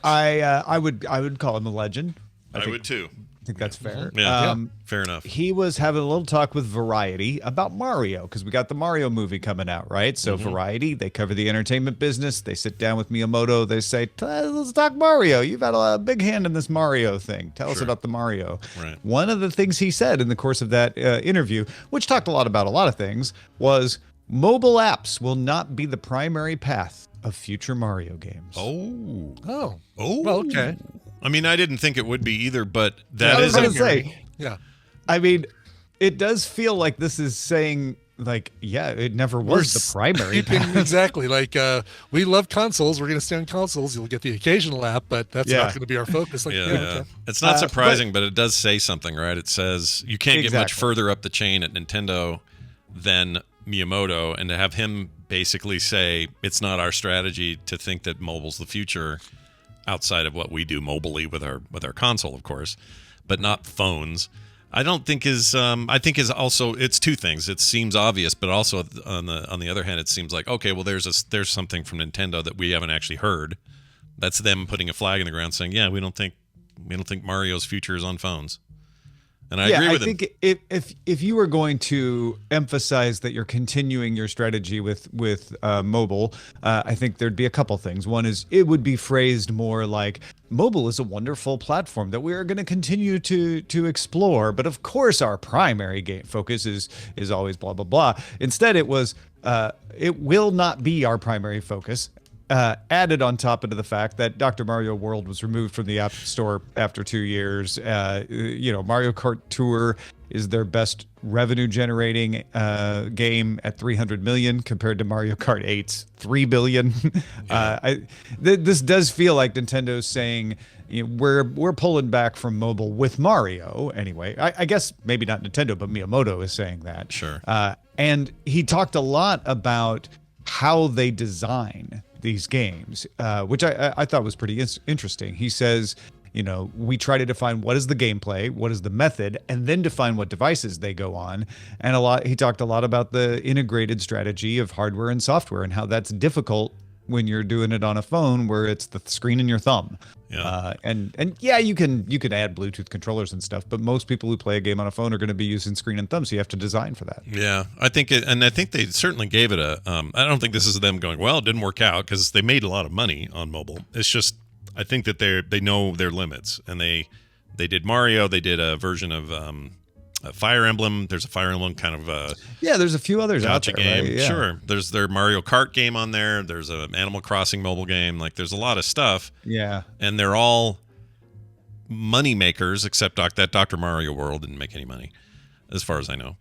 I would call him a legend. I would too. I think that's fair. Yeah, fair enough. He was having a little talk with Variety about Mario because we got the Mario movie coming out, right? So Variety, they cover the entertainment business. They sit down with Miyamoto. They say, let's talk Mario. You've had a big hand in this Mario thing. Tell us about the Mario. Right. One of the things he said in the course of that interview, which talked a lot about a lot of things, was mobile apps will not be the primary path of future Mario games. Oh. Well, okay. I mean, I didn't think it would be either, but that I is was going to say, yeah. I mean, it does feel like this is saying, like, yeah, it never was the primary path. Exactly. Like, we love consoles. We're going to stay on consoles. You'll get the occasional app, but that's not going to be our focus. Like, yeah. It's not surprising, but it does say something, right? It says you can't get much further up the chain at Nintendo than Miyamoto, and to have him basically say it's not our strategy to think that mobile's the future outside of what we do mobilely with our console, of course, but not phones. I don't think I think is also, it's two things. It seems obvious, but also on the other hand, it seems like, okay, well, there's something from Nintendo that we haven't actually heard. That's them putting a flag in the ground saying, yeah, we don't think Mario's future is on phones. And I agree with him. I think if you were going to emphasize that you're continuing your strategy with mobile, I think there'd be a couple things. One is it would be phrased more like mobile is a wonderful platform that we are going to continue to explore, but of course our primary game focus is always blah blah blah. Instead, it was it will not be our primary focus. Added on top into the fact that Dr. Mario World was removed from the App Store after 2 years. Mario Kart Tour is their best revenue-generating game at $300 million compared to Mario Kart 8's $3 billion. This does feel like Nintendo's saying, we're pulling back from mobile with Mario anyway. I guess maybe not Nintendo, but Miyamoto is saying that. Sure. And he talked a lot about how they design these games, which I thought was pretty interesting. He says, we try to define what is the gameplay, what is the method, and then define what devices they go on. And he talked a lot about the integrated strategy of hardware and software and how that's difficult when you're doing it on a phone where it's the screen and your thumb. Yeah. And yeah, you can add Bluetooth controllers and stuff, but most people who play a game on a phone are going to be using screen and thumb, so you have to design for that. Yeah, I think they certainly gave it a. I don't think this is them going, well, it didn't work out, because they made a lot of money on mobile. It's just, I think that they know their limits, and they did Mario. They did a version of Fire Emblem. There's a Fire Emblem kind of there's a few others out there, game. Right? Yeah. Sure. There's their Mario Kart game on there. There's an Animal Crossing mobile game. Like, there's a lot of stuff. Yeah. And they're all money makers, except that Dr. Mario World didn't make any money, as far as I know.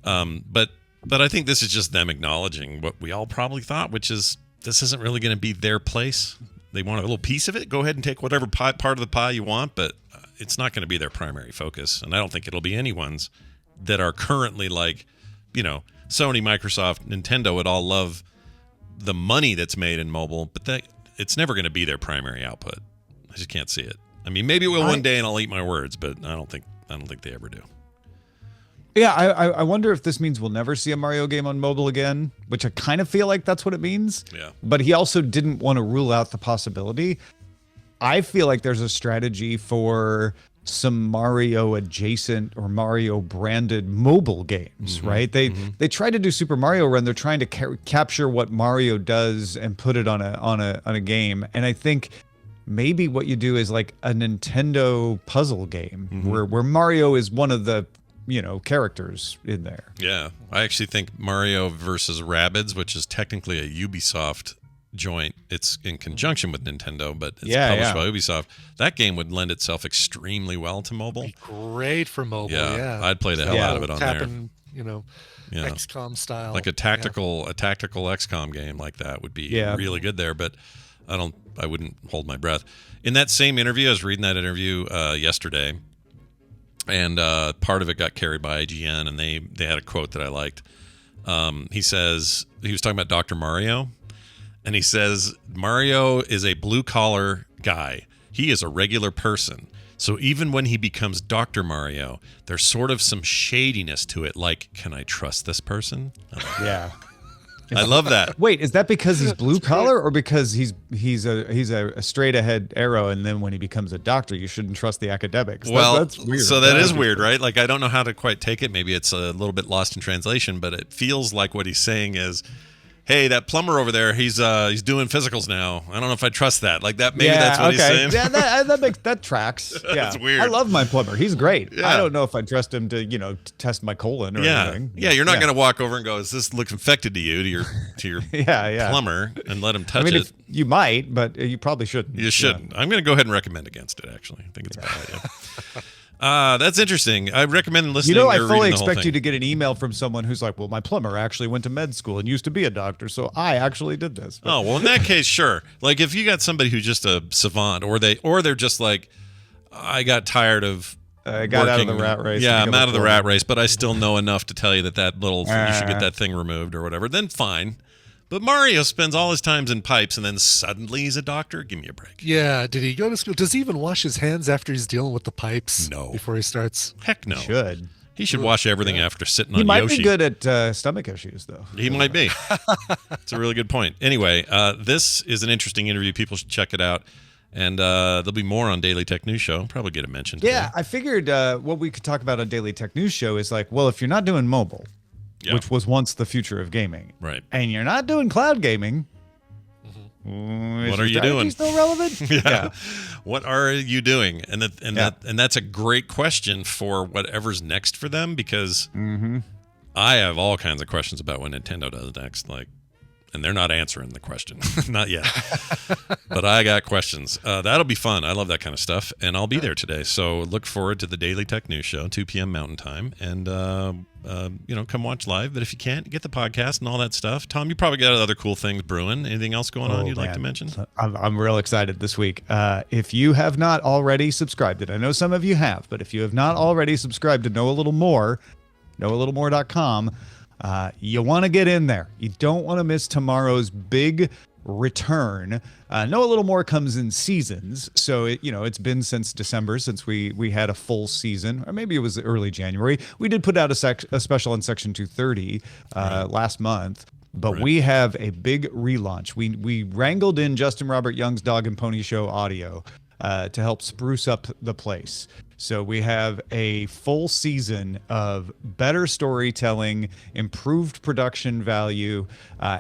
But I think this is just them acknowledging what we all probably thought, which is this isn't really going to be their place. They want a little piece of it. Go ahead and take whatever part of the pie you want, but it's not going to be their primary focus. And I don't think it'll be anyone's that are currently like, Sony, Microsoft, Nintendo would all love the money that's made in mobile, but it's never going to be their primary output. I just can't see it. I mean, maybe it will one day, and I'll eat my words, but I don't think they ever do. Yeah, I wonder if this means we'll never see a Mario game on mobile again, which I kind of feel like that's what it means. Yeah. But he also didn't want to rule out the possibility. I feel like there's a strategy for some Mario adjacent or Mario branded mobile games, right? They try to do Super Mario Run. They're trying to capture what Mario does and put it on a game. And I think maybe what you do is like a Nintendo puzzle game where Mario is one of the characters in there. Yeah, I actually think Mario versus Rabbids, which is technically a Ubisoft joint, it's in conjunction with Nintendo, but it's published by Ubisoft. That game would lend itself extremely well to mobile. Be great for mobile. Yeah, I'd play the hell out of it on there. XCOM style, like a tactical XCOM game like that would be really good there. But I wouldn't hold my breath. In that same interview, I was reading that interview yesterday. And part of it got carried by IGN, and they had a quote that I liked. He says, he was talking about Dr. Mario, and he says, Mario is a blue-collar guy. He is a regular person. So even when he becomes Dr. Mario, there's sort of some shadiness to it. Like, can I trust this person? Yeah. I love that. Wait, is that because he's blue collar or because he's a straight ahead arrow, and then when he becomes a doctor, you shouldn't trust the academics? Well, that's weird. So that is weird, right? Like, I don't know how to quite take it. Maybe it's a little bit lost in translation, but it feels like what he's saying is, hey, that plumber over there, he's doing physicals now. I don't know if I trust that. Like that, maybe that's what he's saying. Yeah, that tracks. Yeah, That's weird. I love my plumber. He's great. Yeah. I don't know if I trust him to, test my colon or anything. Yeah, you're not going to walk over and go, "Does this look infected to you?" to your plumber and let him touch it. You might, but you probably shouldn't. You shouldn't. I'm going to go ahead and recommend against it. Actually, I think it's a bad idea. That's interesting. I recommend listening. I or fully reading the whole expect you thing. to get an email from someone who's like, well, my plumber actually went to med school and used to be a doctor, so I actually did this. Oh, well, in that case, sure. Like if you got somebody who's just a savant, or they're just like, I got tired of I got out of the rat race. Yeah, I'm out of the rat race, but I still know enough to tell you that little you should get that thing removed or whatever. Then fine. But Mario spends all his time in pipes, and then suddenly he's a doctor? Give me a break. Yeah, did he go to school? Does he even wash his hands after he's dealing with the pipes? No. Before he starts? Heck no. He should wash everything after sitting He on might Yoshi. be good at stomach issues, though. He might be. It's a really good point. Anyway, this is an interesting interview. People should check it out. And there'll be more on Daily Tech News Show. Probably get it mentioned. Yeah, today. I figured what we could talk about on Daily Tech News Show is like, well, if you're not doing mobile, which was once the future of gaming, right, and you're not doing cloud gaming, what are you doing? Still relevant? Yeah. What are you doing? And that's a great question for whatever's next for them, because I have all kinds of questions about what Nintendo does next. And they're not answering the question. Not yet. But I got questions. That'll be fun. I love that kind of stuff. And I'll be there today. So look forward to the Daily Tech News Show, 2 p.m. Mountain Time. And, come watch live. But if you can't, get the podcast and all that stuff. Tom, you probably got other cool things brewing. Anything else going on you'd like to mention? I'm real excited this week. If you have not already subscribed, and I know some of you have, but if you have not already subscribed to Know a Little More, knowalittlemore.com, you want to get in there. You don't want to miss tomorrow's big return. Know a Little More comes in seasons, so it's been since December since we had a full season, or maybe it was early January. We did put out a special on Section 230 last month, but we have a big relaunch. We wrangled in Justin Robert Young's Dog and Pony Show audio to help spruce up the place. So we have a full season of better storytelling, improved production value.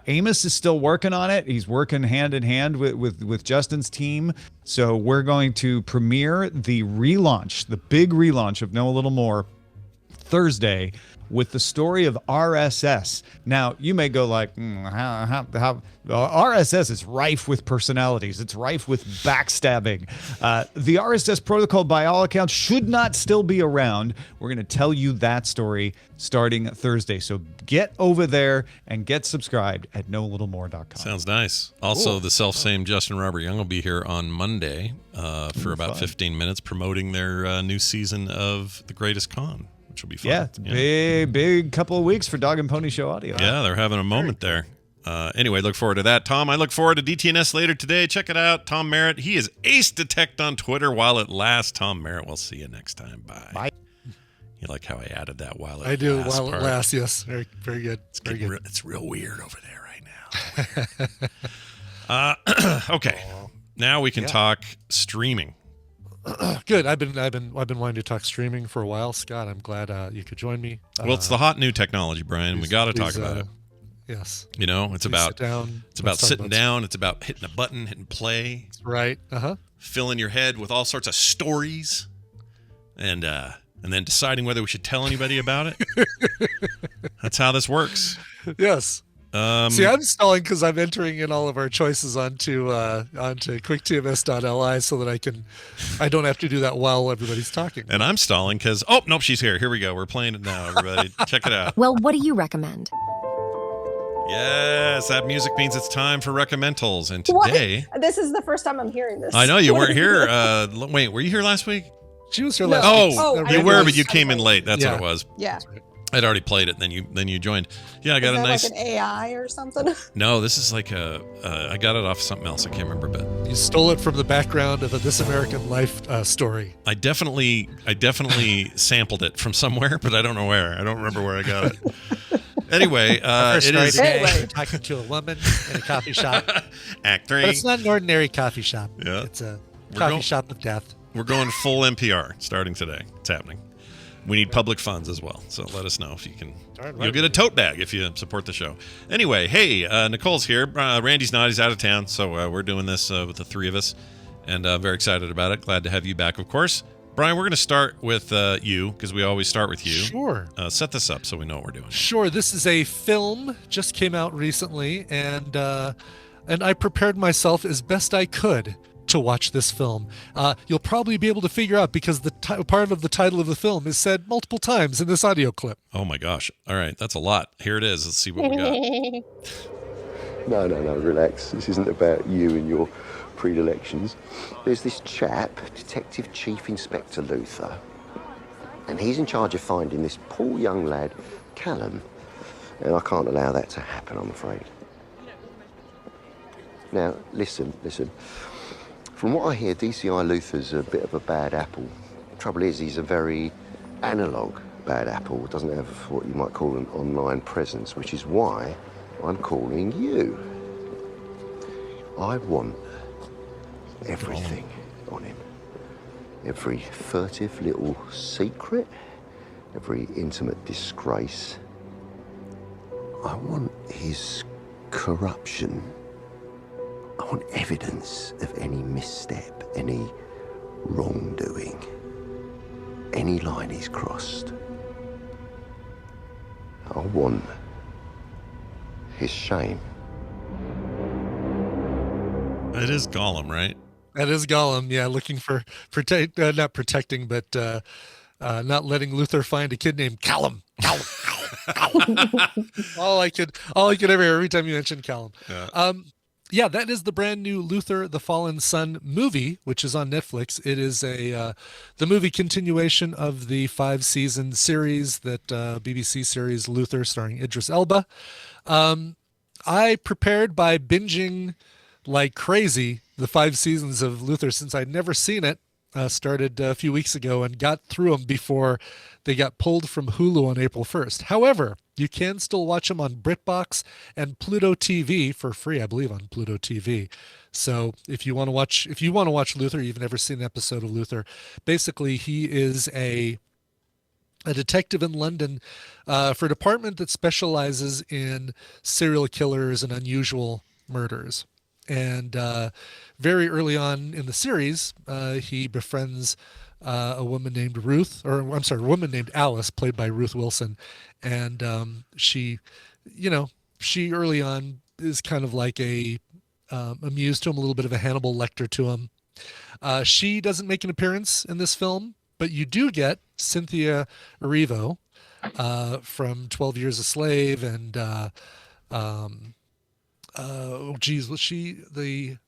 Amos is still working on it. He's working hand in hand with Justin's team. So we're going to premiere the relaunch, the big relaunch of Know a Little More Thursday, with the story of RSS. Now, you may go like, how RSS is rife with personalities. It's rife with backstabbing. The RSS protocol, by all accounts, should not still be around. We're going to tell you that story starting Thursday. So get over there and get subscribed at knowalittlemore.com. Sounds nice. Also, the self-same Justin Robert Young will be here on Monday for about 15 minutes promoting their new season of The Greatest Con, which will be fun. Yeah, it's a big couple of weeks for Dog and Pony Show audio. Yeah, they're having a moment there. Anyway, look forward to that. Tom, I look forward to DTNS later today. Check it out. Tom Merritt. He is Ace Detect on Twitter while it lasts. Tom Merritt, we'll see you next time. Bye. Bye. You like how I added that while it lasts? I do, while part? it lasts, yes. Very, very good. Very good. It's real weird over there right now. Okay. Now we can talk streaming. Good. I've been wanting to talk streaming for a while, Scott. I'm glad you could join me. Well, it's the hot new technology, Brian. We got to talk about it. Yes. It's about sitting down. It's about hitting a button, hitting play. Right. Filling your head with all sorts of stories, and then deciding whether we should tell anybody about it. That's how this works. Yes. See, I'm stalling because I'm entering in all of our choices onto quicktms.li so that I don't have to do that while everybody's talking. And I'm stalling because, oh, nope, she's here. Here we go. We're playing it now, everybody. Check it out. Well, what do you recommend? Yes, that music means it's time for recommendals. And today... What? This is the first time I'm hearing this. I know, you weren't here. Wait, were you here last week? She was here last week. Oh, you were, but you came in late. That's what it was. Yeah. I'd already played it. Then you joined. Yeah, I got Is a that nice. like an AI or something? No, this is like I got it off something else. I can't remember, but You stole it from the background of a This American Life story. I definitely sampled it from somewhere, but I don't know where. I don't remember where I got it. Anyway, it is Anyway. Talking to a woman in a coffee shop. Act 3. But it's not an ordinary coffee shop. Yeah. It's a coffee shop of death. We're going full NPR starting today. It's happening. We need public funds as well, so let us know if you can. You'll get a tote bag if you support the show. Anyway, hey, Nicole's here. Randy's not. He's out of town, so we're doing this with the three of us, and very excited about it. Glad to have you back, of course. Brian, we're going to start with you, because we always start with you. Sure. Set this up so we know what we're doing. Sure. This is a film, just came out recently, and I prepared myself as best I could to watch this film. You'll probably be able to figure out because the part of the title of the film is said multiple times in this audio clip. Oh my gosh. All right. That's a lot. Here it is. Let's see what we got. No, relax. This isn't about you and your predilections. There's this chap, Detective Chief Inspector Luther, and he's in charge of finding this poor young lad, Callum, and I can't allow that to happen, I'm afraid. Now, listen. From what I hear, DCI Luther's a bit of a bad apple. Trouble is, he's a very analog bad apple. Doesn't have what you might call an online presence, which is why I'm calling you. I want everything on him. Every furtive little secret, every intimate disgrace. I want his corruption. I want evidence of any misstep, any wrongdoing, any line he's crossed. I want his shame. It is Gollum, right? That is Gollum, yeah, looking for not protecting, but not letting Luther find a kid named Callum. all I could ever hear every time you mentioned Callum. Yeah. That is the brand new Luther the Fallen Son movie, which is on Netflix. It is the movie continuation of the 5-season series, that BBC series Luther, starring Idris Elba. I prepared by binging like crazy the 5 seasons of Luther since I'd never seen it. Started a few weeks ago and got through them before they got pulled from Hulu on April 1st. However, you can still watch them on BritBox and Pluto TV for free, I believe, on Pluto TV. So if you want to watch Luther, you've never seen an episode of Luther. Basically, he is a detective in London for a department that specializes in serial killers and unusual murders. And very early on in the series, he befriends a woman named a woman named Alice, played by Ruth Wilson. And she early on is kind of like amused to him, a little bit of a Hannibal Lecter to him. She doesn't make an appearance in this film, but you do get Cynthia Erivo from 12 Years a Slave and was she the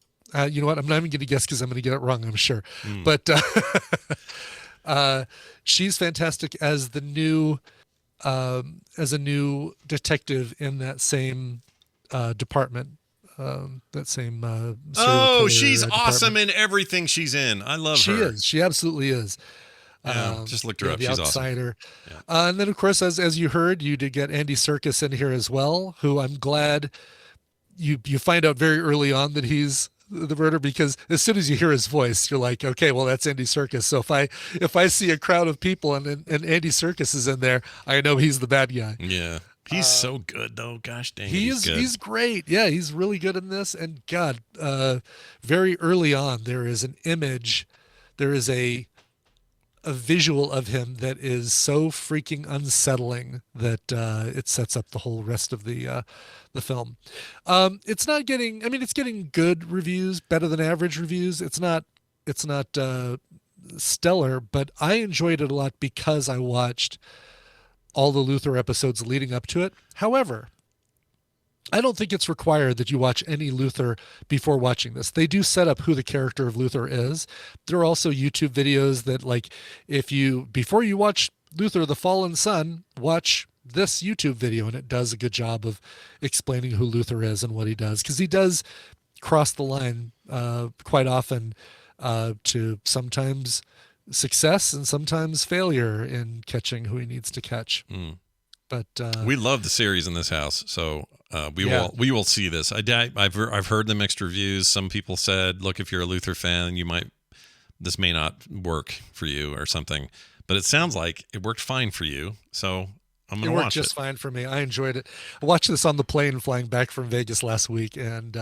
you know what, I'm not even going to guess because I'm going to get it wrong, I'm sure. But she's fantastic as the new as a new detective in that same department, that same she's awesome in everything she's in. I love her. She absolutely is. Just looked her up. The She's Outsider. awesome. Yeah. And then, of course, as you heard, you did get Andy Serkis in here as well, who I'm glad you find out very early on that he's the murderer, because as soon as you hear his voice, you're like, okay, well, that's Andy Serkis. So if I see a crowd of people and Andy Serkis is in there, I know he's the bad guy. Yeah. He's so good, though. Gosh dang, he's great. Yeah, he's really good in this. And God, very early on, there is an image, there is a visual of him that is so freaking unsettling that it sets up the whole rest of the film. It's getting good reviews, better than average reviews. It's not stellar, but I enjoyed it a lot because I watched all the Luther episodes leading up to it. However, I don't think it's required that you watch any Luther before watching this. They do set up who the character of Luther is. There are also YouTube videos that, like, before you watch Luther the Fallen Son, watch this YouTube video, and it does a good job of explaining who Luther is and what he does, because he does cross the line quite often to sometimes success and sometimes failure in catching who he needs to catch. But we love the series in this house, so we will see this. I've heard the mixed reviews. Some people said, look, if you're a Luther fan, this may not work for you or something, but it sounds like it worked fine for you, so I'm gonna watch it. It worked just fine for me. I enjoyed it. I watched this on the plane flying back from Vegas last week, and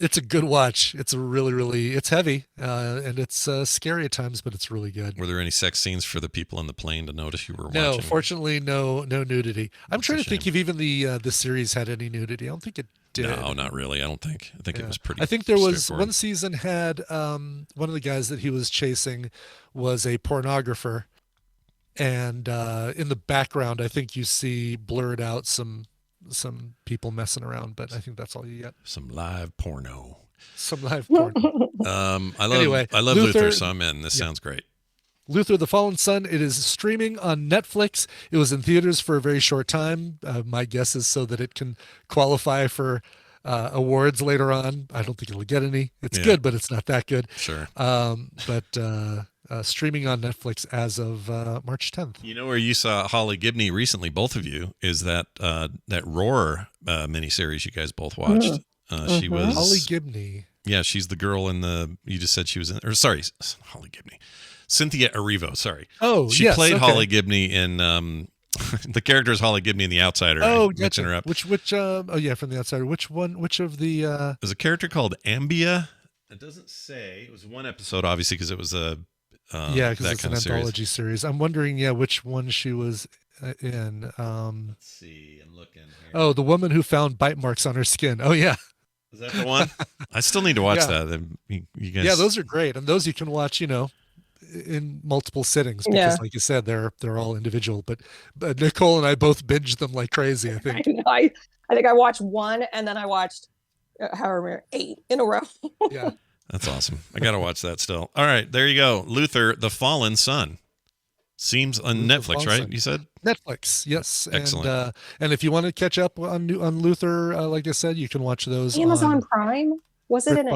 it's a good watch. It's it's heavy, and it's scary at times, but it's really good. Were there any sex scenes for the people in the plane to notice you were watching? No, fortunately, no nudity. I'm trying to think if even the series had any nudity. I don't think it did. No, not really. I don't think. I think it was pretty. I think there was one season had one of the guys that he was chasing was a pornographer, and in the background, I think you see blurred out some people messing around, but I think that's all you get. Some live porno. I love Luther, so I'm in. This sounds great. Luther, the Fallen Son. It is streaming on Netflix. It was in theaters for a very short time. My guess is so that it can qualify for awards later on. I don't think it'll get any. It's good, but it's not that good. Sure. Streaming on Netflix as of March 10th. You know where you saw Holly Gibney recently, both of you, is that Roar miniseries you guys both watched. She was Holly Gibney. Yeah, she's the girl in the. You just said she was in. Or sorry, Holly Gibney, Cynthia Erivo. Sorry. Oh, she played Holly Gibney in. The character is Holly Gibney in The Outsider. Oh, gotcha. Her up. Which? From The Outsider. Which one? Which of the? There's a character called Ambia. It doesn't say. It was one episode, obviously, because it was a. Because it's an anthology series. I'm wondering, which one she was in. Let's see. I'm looking here. Oh, the woman who found bite marks on her skin. Oh, yeah. Is that the one? I still need to watch that. You guys. Yeah, those are great, and those you can watch, in multiple sittings because, like you said, they're all individual. But Nicole and I both binged them like crazy. I think. I think I watched one, and then I watched however 8 in a row. Yeah. That's awesome. I got to watch that still. All right, there you go. Luther, the Fallen Son. Seems on Netflix, right? You said? Netflix, yes. Excellent. And if you want to catch up on Luther, like I said, you can watch those Amazon Prime? Was it an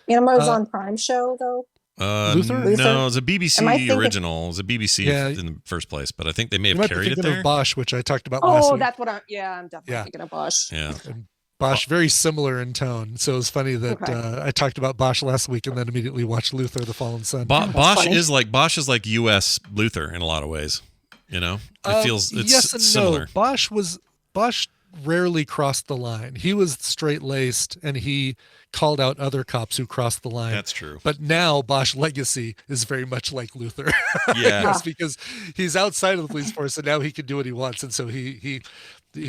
Amazon Prime show, though? Luther? No, it was a BBC original. It was a BBC in the first place, but I think they may have carried it there. Of Bosch, which I talked about last week. Oh, that's what I'm definitely thinking of Bosch. Yeah. Bosch, very similar in tone. So it's funny that I talked about Bosch last week and then immediately watched Luther, the Fallen Son. Bosch is like U.S. Luther in a lot of ways. It feels yes and similar. No. Bosch rarely crossed the line. He was straight laced and he called out other cops who crossed the line. That's true. But now Bosch Legacy is very much like Luther. Yeah. Yes, because he's outside of the police force and now he can do what he wants. And so he's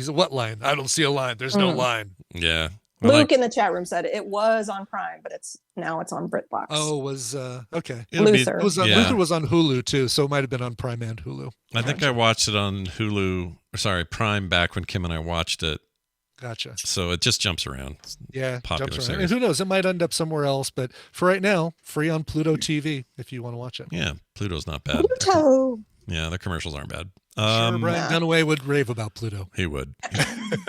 a what line? I don't see a line. There's no line. Yeah. Luke in the chat room said it was on Prime, but it's on BritBox. Oh, was okay. Luther. Luther was on Hulu too, so it might have been on Prime and Hulu. I think I watched it on Prime back when Kim and I watched it. Gotcha. So it just jumps around. Popular jumps around. And who knows? It might end up somewhere else, but for right now, free on Pluto TV if you want to watch it. Yeah, Pluto's not bad. Pluto. Yeah, their commercials aren't bad. Sure, Brian Dunaway would rave about Pluto. He would.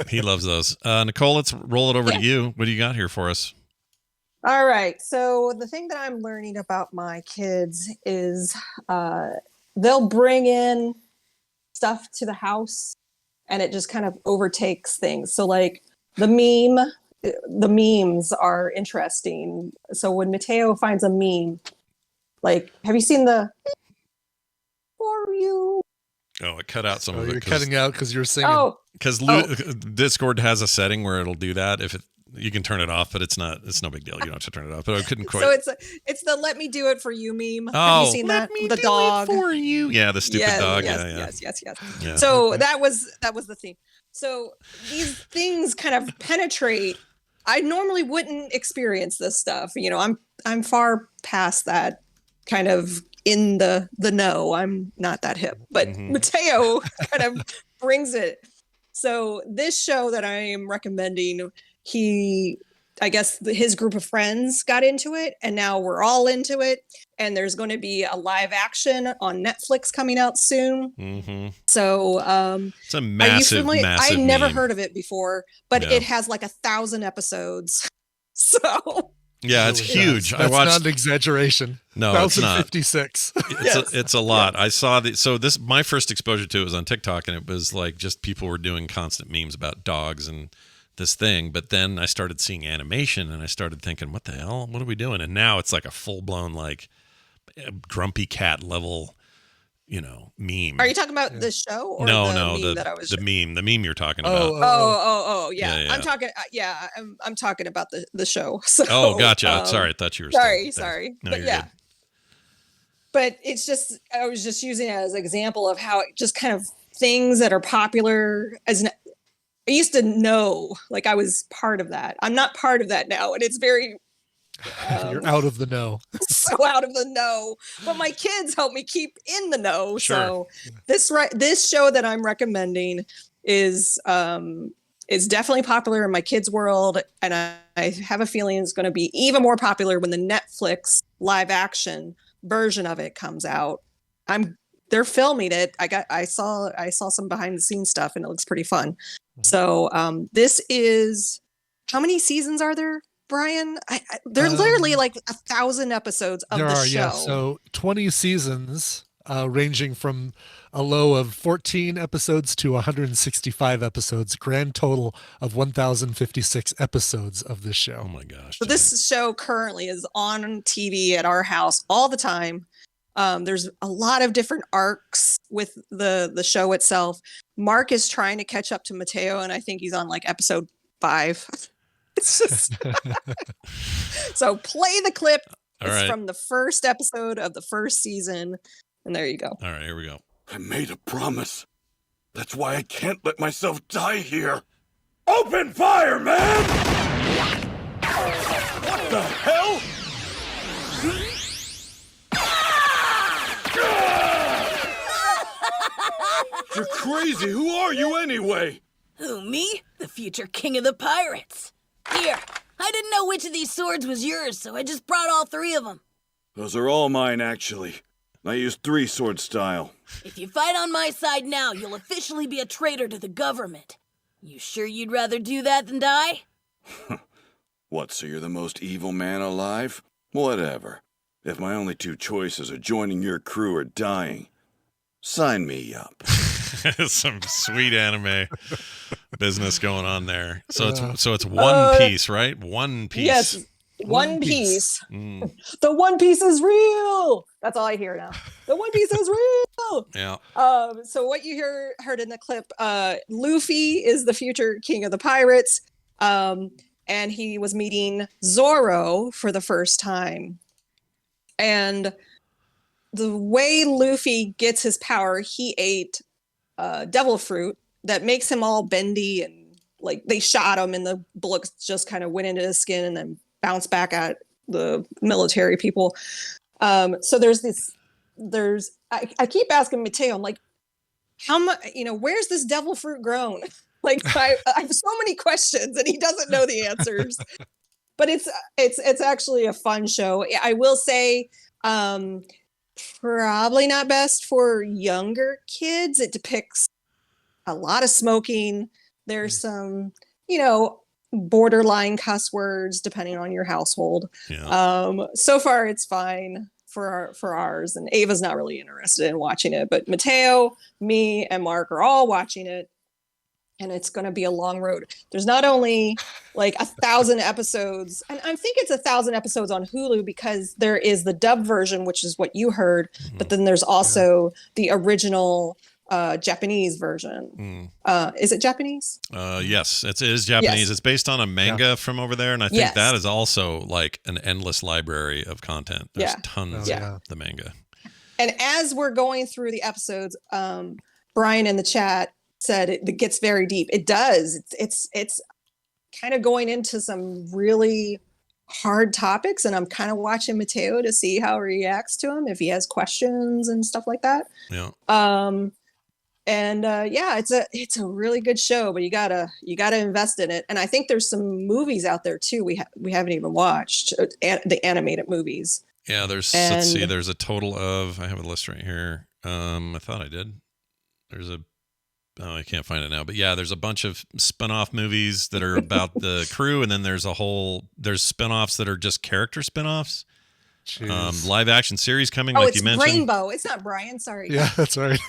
He loves those. Nicole, let's roll it over to you. What do you got here for us? All right. So the thing that I'm learning about my kids is they'll bring in stuff to the house and it just kind of overtakes things. So like the memes are interesting. So when Mateo finds a meme, like, have you seen the for you? Oh, it cut out some of it. You're cutting out because you're singing. Oh, because Discord has a setting where it'll do that. You can turn it off, but it's no big deal. You don't have to turn it off. But I couldn't quite. So it's the "Let me do it for you" meme. Oh, have you seen that? The dog for you. Yeah, the stupid dog. Yes. Yeah. So that was the theme. So these things kind of penetrate. I normally wouldn't experience this stuff. I'm far past that kind of in the know. I'm not that hip, but Mateo kind of brings it. So this show that I am recommending, he I guess his group of friends got into it, and now we're all into it. And there's going to be a live action on Netflix coming out soon. Mm-hmm. So, it's a massive, massive. I never meme. heard of it before, but Yeah. it has like 1,000 episodes. So, Yeah, it's huge. That's I watched. not an exaggeration. No, it's not. 1,056. It's a lot. I saw my first exposure to it was on TikTok, and it was like just people were doing constant memes about dogs and this thing. But then I started seeing animation, and I started thinking, what the hell? What are we doing? And now it's like a full blown like grumpy cat level, meme. are you talking about the show or No, meme that I was? the meme you're talking about. Yeah. Yeah. I'm talking. I'm talking about the show. So, Oh, gotcha. Sorry, I thought you were. Sorry. No, But you're yeah. good. But it's just, I was just using it as an example of how it just kind of things that are popular I used to know, like I was part of that. I'm not part of that now. And it's very, You're out of the know. so out of the know, but my kids help me keep in the know. Sure. So this show that I'm recommending is definitely popular in my kids' world. And I have a feeling it's going to be even more popular when the Netflix live action version of it comes out. They're filming it. I saw some behind the scenes stuff, and it looks pretty fun. So this is, how many seasons are there, Brian? They're literally like 1,000 episodes of the show. Yeah. So 20 seasons, ranging from a low of 14 episodes to 165 episodes. Grand total of 1,056 episodes of this show. Oh my gosh. So this show currently is on TV at our house all the time. There's a lot of different arcs with the show itself. Mark is trying to catch up to Mateo, and I think he's on like episode 5. It's just so play the clip. All It's right. from the first episode of the first season, and there you go. All right, here we go. I made a promise. That's why I can't let myself die here. Open fire, man! What the hell? You're crazy. Who are you anyway? Who, me? The future king of the pirates. Here, I didn't know which of these swords was yours, so I just brought all 3 of them. Those are all mine, actually. I use 3-sword style. If you fight on my side now, you'll officially be a traitor to the government. You sure you'd rather do that than die? What, so you're the most evil man alive? Whatever. If my only 2 choices are joining your crew or dying, sign me up. Some sweet anime business going on there. So it's One Piece, right? One Piece. Yes, One Piece. Mm, The One Piece is real. That's all I hear now. The One Piece is real. yeah. So what you heard in the clip, Luffy is the future king of the pirates, and he was meeting Zoro for the first time. And the way Luffy gets his power, he ate devil fruit that makes him all bendy, and like they shot him and the bullets just kind of went into his skin and then bounced back at the military people. So I keep asking Mateo, I'm like, how much, where's this devil fruit grown? Like I have so many questions and he doesn't know the answers. But it's actually a fun show. I will say, probably not best for younger kids. It depicts a lot of smoking. There's some, borderline cuss words depending on your household. Yeah. So far it's fine for ours, and Ava's not really interested in watching it, but Mateo, me, and Mark are all watching it. And it's going to be a long road. There's not only like 1,000 episodes, and I think it's 1,000 episodes on Hulu because there is the dub version, which is what you heard, but then there's also the original Japanese version. Is it Japanese? Yes, it is Japanese. Yes. It's based on a manga from over there, and I think Yes. that is also like an endless library of content. There's tons of the manga. And as we're going through the episodes, Brian in the chat said it gets very deep. It does. It's kind of going into some really hard topics, and I'm kind of watching Mateo to see how he reacts to them, if he has questions and stuff like that. Yeah. And yeah, it's a really good show, but you gotta invest in it. And I think there's some movies out there too we haven't even watched, the animated movies. Yeah, let's see, there's a total of, I have a list right here. I thought I did. I can't find it now, but yeah, there's a bunch of spin-off movies that are about the crew, and then there's spin-offs that are just character spin-offs. Live action series coming, like you mentioned. Rainbow. It's not Brian. Sorry. Yeah, that's right.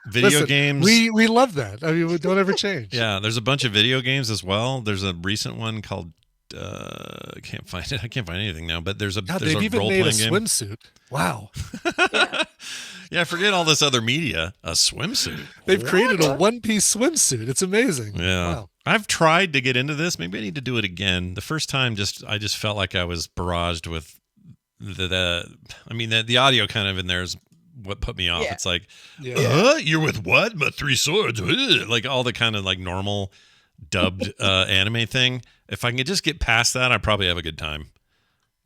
Video games. We love that. I mean, we don't ever change. Yeah, there's a bunch of video games as well. There's a recent one called I can't find it. I can't find anything now. But there's a they've even made a swimsuit. Wow. Yeah, forget all this other media. A swimsuit. They've created a one-piece swimsuit. It's amazing. Yeah. Wow. I've tried to get into this. Maybe I need to do it again. The first time, I just felt like I was barraged with the audio kind of in there is what put me off. Yeah. It's like, you're with what? But 3 swords. Like all the kind of like normal dubbed anime thing. If I can just get past that, I probably have a good time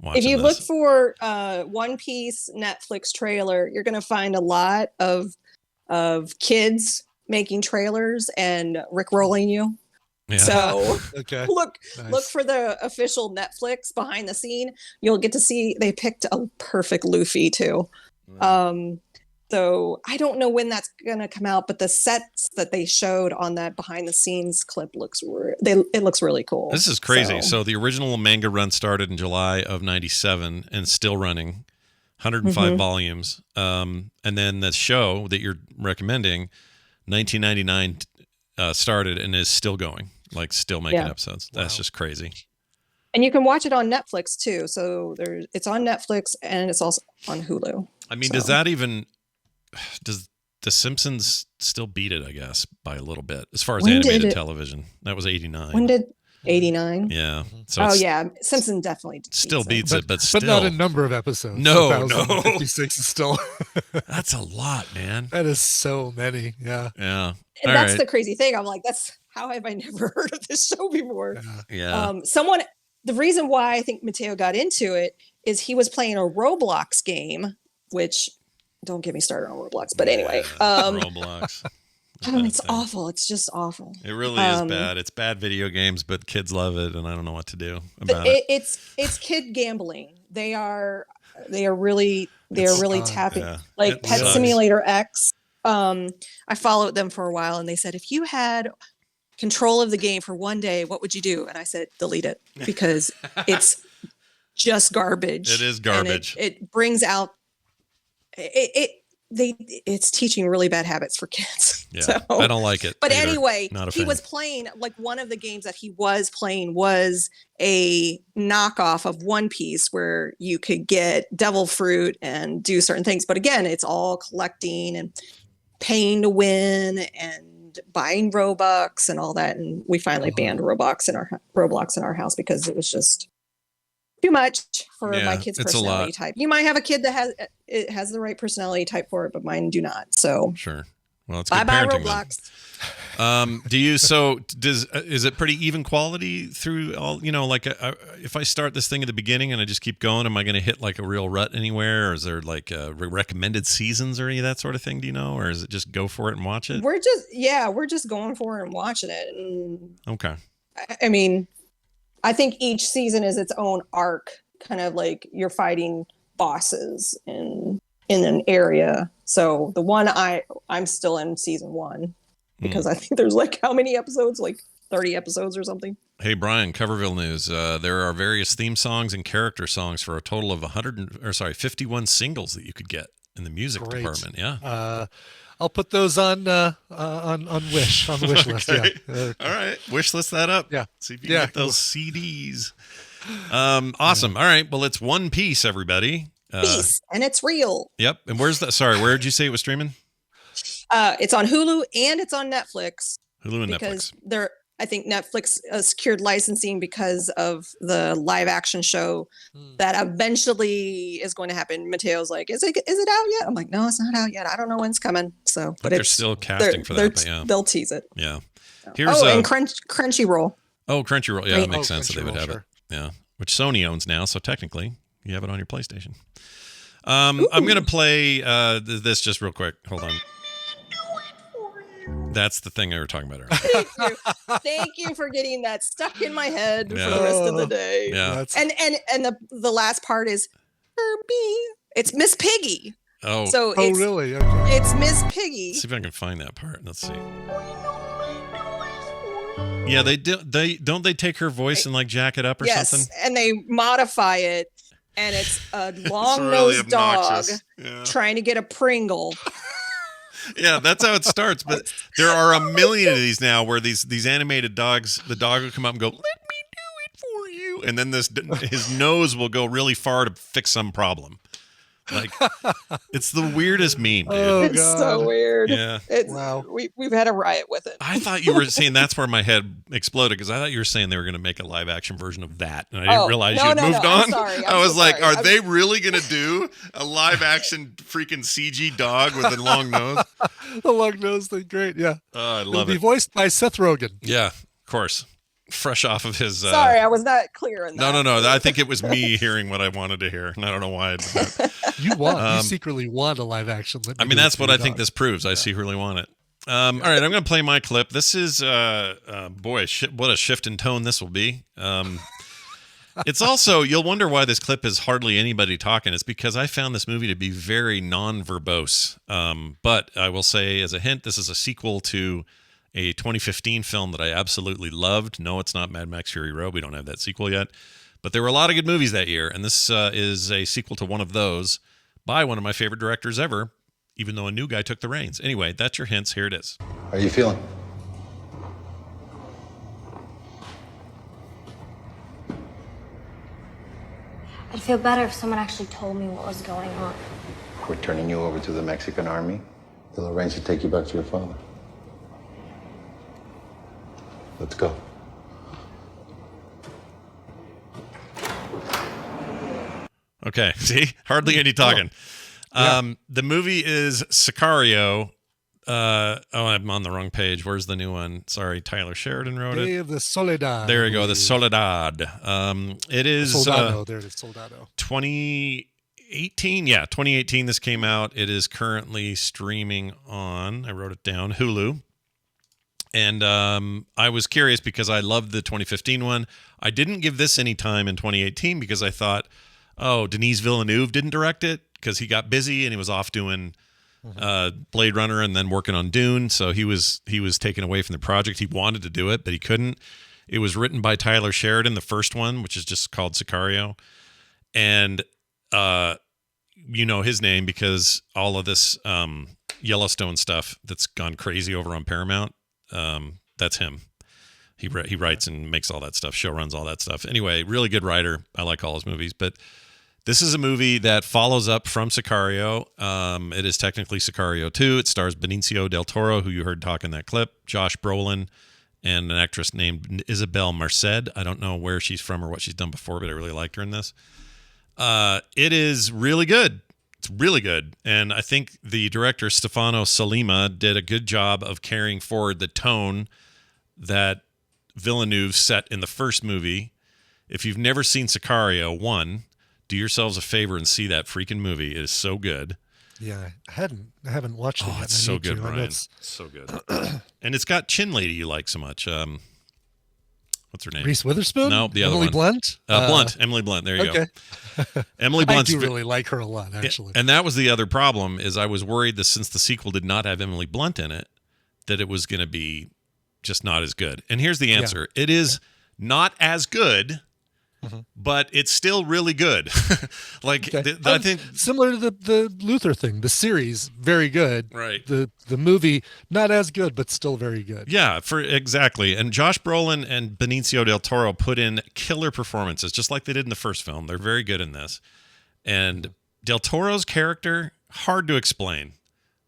watching If you this. look for One Piece Netflix trailer, you're going to find a lot of kids making trailers and rickrolling you. Yeah. So okay. look Nice. for the official Netflix behind the scene. You'll get to see they picked a perfect Luffy too. So I don't know when that's gonna come out, but the sets that they showed on that behind the scenes clip looks really cool. This is crazy. So the original manga run started in July of 97 and still running, 105 volumes. And then the show that you're recommending, 1999 started and is still going, like still making episodes. That's just crazy. And you can watch it on Netflix too. So it's on Netflix and it's also on Hulu. I mean, does The Simpsons still beat it, I guess, by a little bit as far as animated television? That was 89. When did 89? Yeah. So Simpson definitely still beats it, but still. But not a number of episodes. No. 56 is still. That's a lot, man. That is so many. Yeah. Yeah. And that's the crazy thing. I'm like, how have I never heard of this show before? Yeah. The reason why I think Mateo got into it is he was playing a Roblox game, which don't get me started on Roblox, but anyway. Roblox. It's awful. It's just awful. It really is bad. It's bad video games, but kids love it, and I don't know what to do about it. It's kid gambling. They are really tapping like Pet Simulator X. I followed them for a while, and they said, if you had control of the game for one day, what would you do? And I said, delete it, because it's just garbage. It is garbage. It brings out it's teaching really bad habits for kids. Yeah, so, I don't like it. But either. anyway, Not a he fan. was playing, like, one of the games that he was playing was a knockoff of One Piece, where you could get devil fruit and do certain things. But again, it's all collecting and paying to win and buying Robux and all that. And we finally banned Roblox in our house because it was just too much for my kid's personality type. You might have a kid that has the right personality type for it, but mine do not. So sure. Well, it's good bye parenting Roblox. Is it pretty even quality through all, like if I start this thing at the beginning and I just keep going, am I going to hit like a real rut anywhere? Or is there like recommended seasons or any of that sort of thing? Do you know? Or is it just go for it and watch it? We're just going for it and watching it. And okay. I mean, I think each season is its own arc, kind of like you're fighting bosses in an area. So the one I'm still in season 1 because I think there's like how many episodes, like 30 episodes or something. Hey Brian, Coverville News. There are various theme songs and character songs for a total of 51 singles that you could get in the music department. Yeah. I'll put those on wish list. Okay. Yeah. All right, wish list that up. Yeah. See if you can get those CDs. Awesome. All right. Well, it's One Piece, everybody. Peace, and it's real. Yep. And where's that? Sorry, where did you say it was streaming? It's on Hulu and it's on Netflix. Hulu and because Netflix. I think Netflix secured licensing because of the live action show that eventually is going to happen. Mateo's like, is it out yet? I'm like, no, it's not out yet. I don't know when it's coming. So, but they're still casting for that. But yeah, they'll tease it. Yeah. And Crunchyroll. Oh, Crunchyroll. Yeah, that makes sense that they would Crunchyroll, have sure. it. Yeah, which Sony owns now, so technically you have it on your PlayStation. I'm gonna play this just real quick. Hold on. That's the thing I were talking about earlier. Thank you. Thank you for getting that stuck in my head for the rest of the day. Yeah. And the last part is Herbie. It's Miss Piggy. Oh. So it's, really? Okay. It's Miss Piggy. Let's see if I can find that part. Let's see. Yeah, they don't they take her voice and like jack it up or something? Yes, and they modify it, and it's a long-nosed really dog obnoxious. Yeah. trying to get a Pringle. Yeah, that's how it starts. But there are a million of these now where these animated dogs, the dog will come up and go, "Let me do it for you," and then his nose will go really far to fix some problem. Like, it's the weirdest meme, dude. Oh, It's so weird. Yeah. Wow. We've had a riot with it. I thought you were saying that's where my head exploded because I thought you were saying they were going to make a live action version of that, and I didn't realize you had moved on. I'm sorry. I was like, are they really going to do a live action freaking CG dog with a long nose? The long nose thing, great. Yeah. Oh, I It'll love be it. voiced by Seth Rogen. Yeah, of course. Fresh off of his. Sorry, I was not clear in that. No. I think it was me hearing what I wanted to hear, and I don't know why I did that. You secretly want a live action. I mean, that's what I think this proves. I secretly want it. All right, I'm going to play my clip. This is, boy, what a shift in tone this will be. It's also, you'll wonder why this clip is hardly anybody talking. It's because I found this movie to be very non-verbose. But I will say, as a hint, this is a sequel to a 2015 film that I absolutely loved. No, it's not Mad Max Fury Road. We don't have that sequel yet. But there were a lot of good movies that year, and this is a sequel to one of those by one of my favorite directors ever, even though a new guy took the reins. Anyway, that's your hints. Here it is. How are you feeling? I'd feel better if someone actually told me what was going on. We're turning you over to the Mexican army. They'll arrange to take you back to your father. Let's go. Okay, see? Hardly any talking. The movie is Sicario. I'm on the wrong page. Where's the new one? Sorry, Tyler Sheridan wrote Day it. of the Soledad. There you go, the Soledad. It is Soldado. There it is, Soldado. 2018. Yeah, 2018 this came out. It is currently streaming on, I wrote it down, Hulu. And I was curious because I loved the 2015 one. I didn't give this any time in 2018 because I thought, oh, Denis Villeneuve didn't direct it because he got busy and he was off doing Blade Runner and then working on Dune. So he was taken away from the project. He wanted to do it, but he couldn't. It was written by Tyler Sheridan, the first one, which is just called Sicario. And you know his name because all of this Yellowstone stuff that's gone crazy over on Paramount. That's him. He writes and makes all that stuff, show runs all that stuff. Anyway, really good writer. I like all his movies, but this is a movie that follows up from Sicario. It is technically Sicario 2. It stars Benicio del Toro, who you heard talk in that clip, Josh Brolin, and an actress named Isabel Merced. I don't know where she's from or what she's done before, but I really liked her in this. It is really good. It's really good. And I think the director, Stefano Sollima, did a good job of carrying forward the tone that Villeneuve set in the first movie. If you've never seen Sicario 1, do yourselves a favor and see that freaking movie. It is so good. Yeah, I haven't watched it yet. It's so good, Brian. So good. And it's got Chin Lady you like so much. What's her name? Reese Witherspoon? No, the other Emily one. Blunt? Blunt. Emily Blunt. There you go. Emily Blunt. I do really like her a lot, actually. And that was the other problem is I was worried that since the sequel did not have Emily Blunt in it, that it was going to be just not as good. And here's the answer. Yeah. It is not as good, but it's still really good. I think similar to the Luther thing, the series, very good. Right. The movie, not as good, but still very good. Yeah, exactly. And Josh Brolin and Benicio del Toro put in killer performances, just like they did in the first film. They're very good in this. And del Toro's character, hard to explain.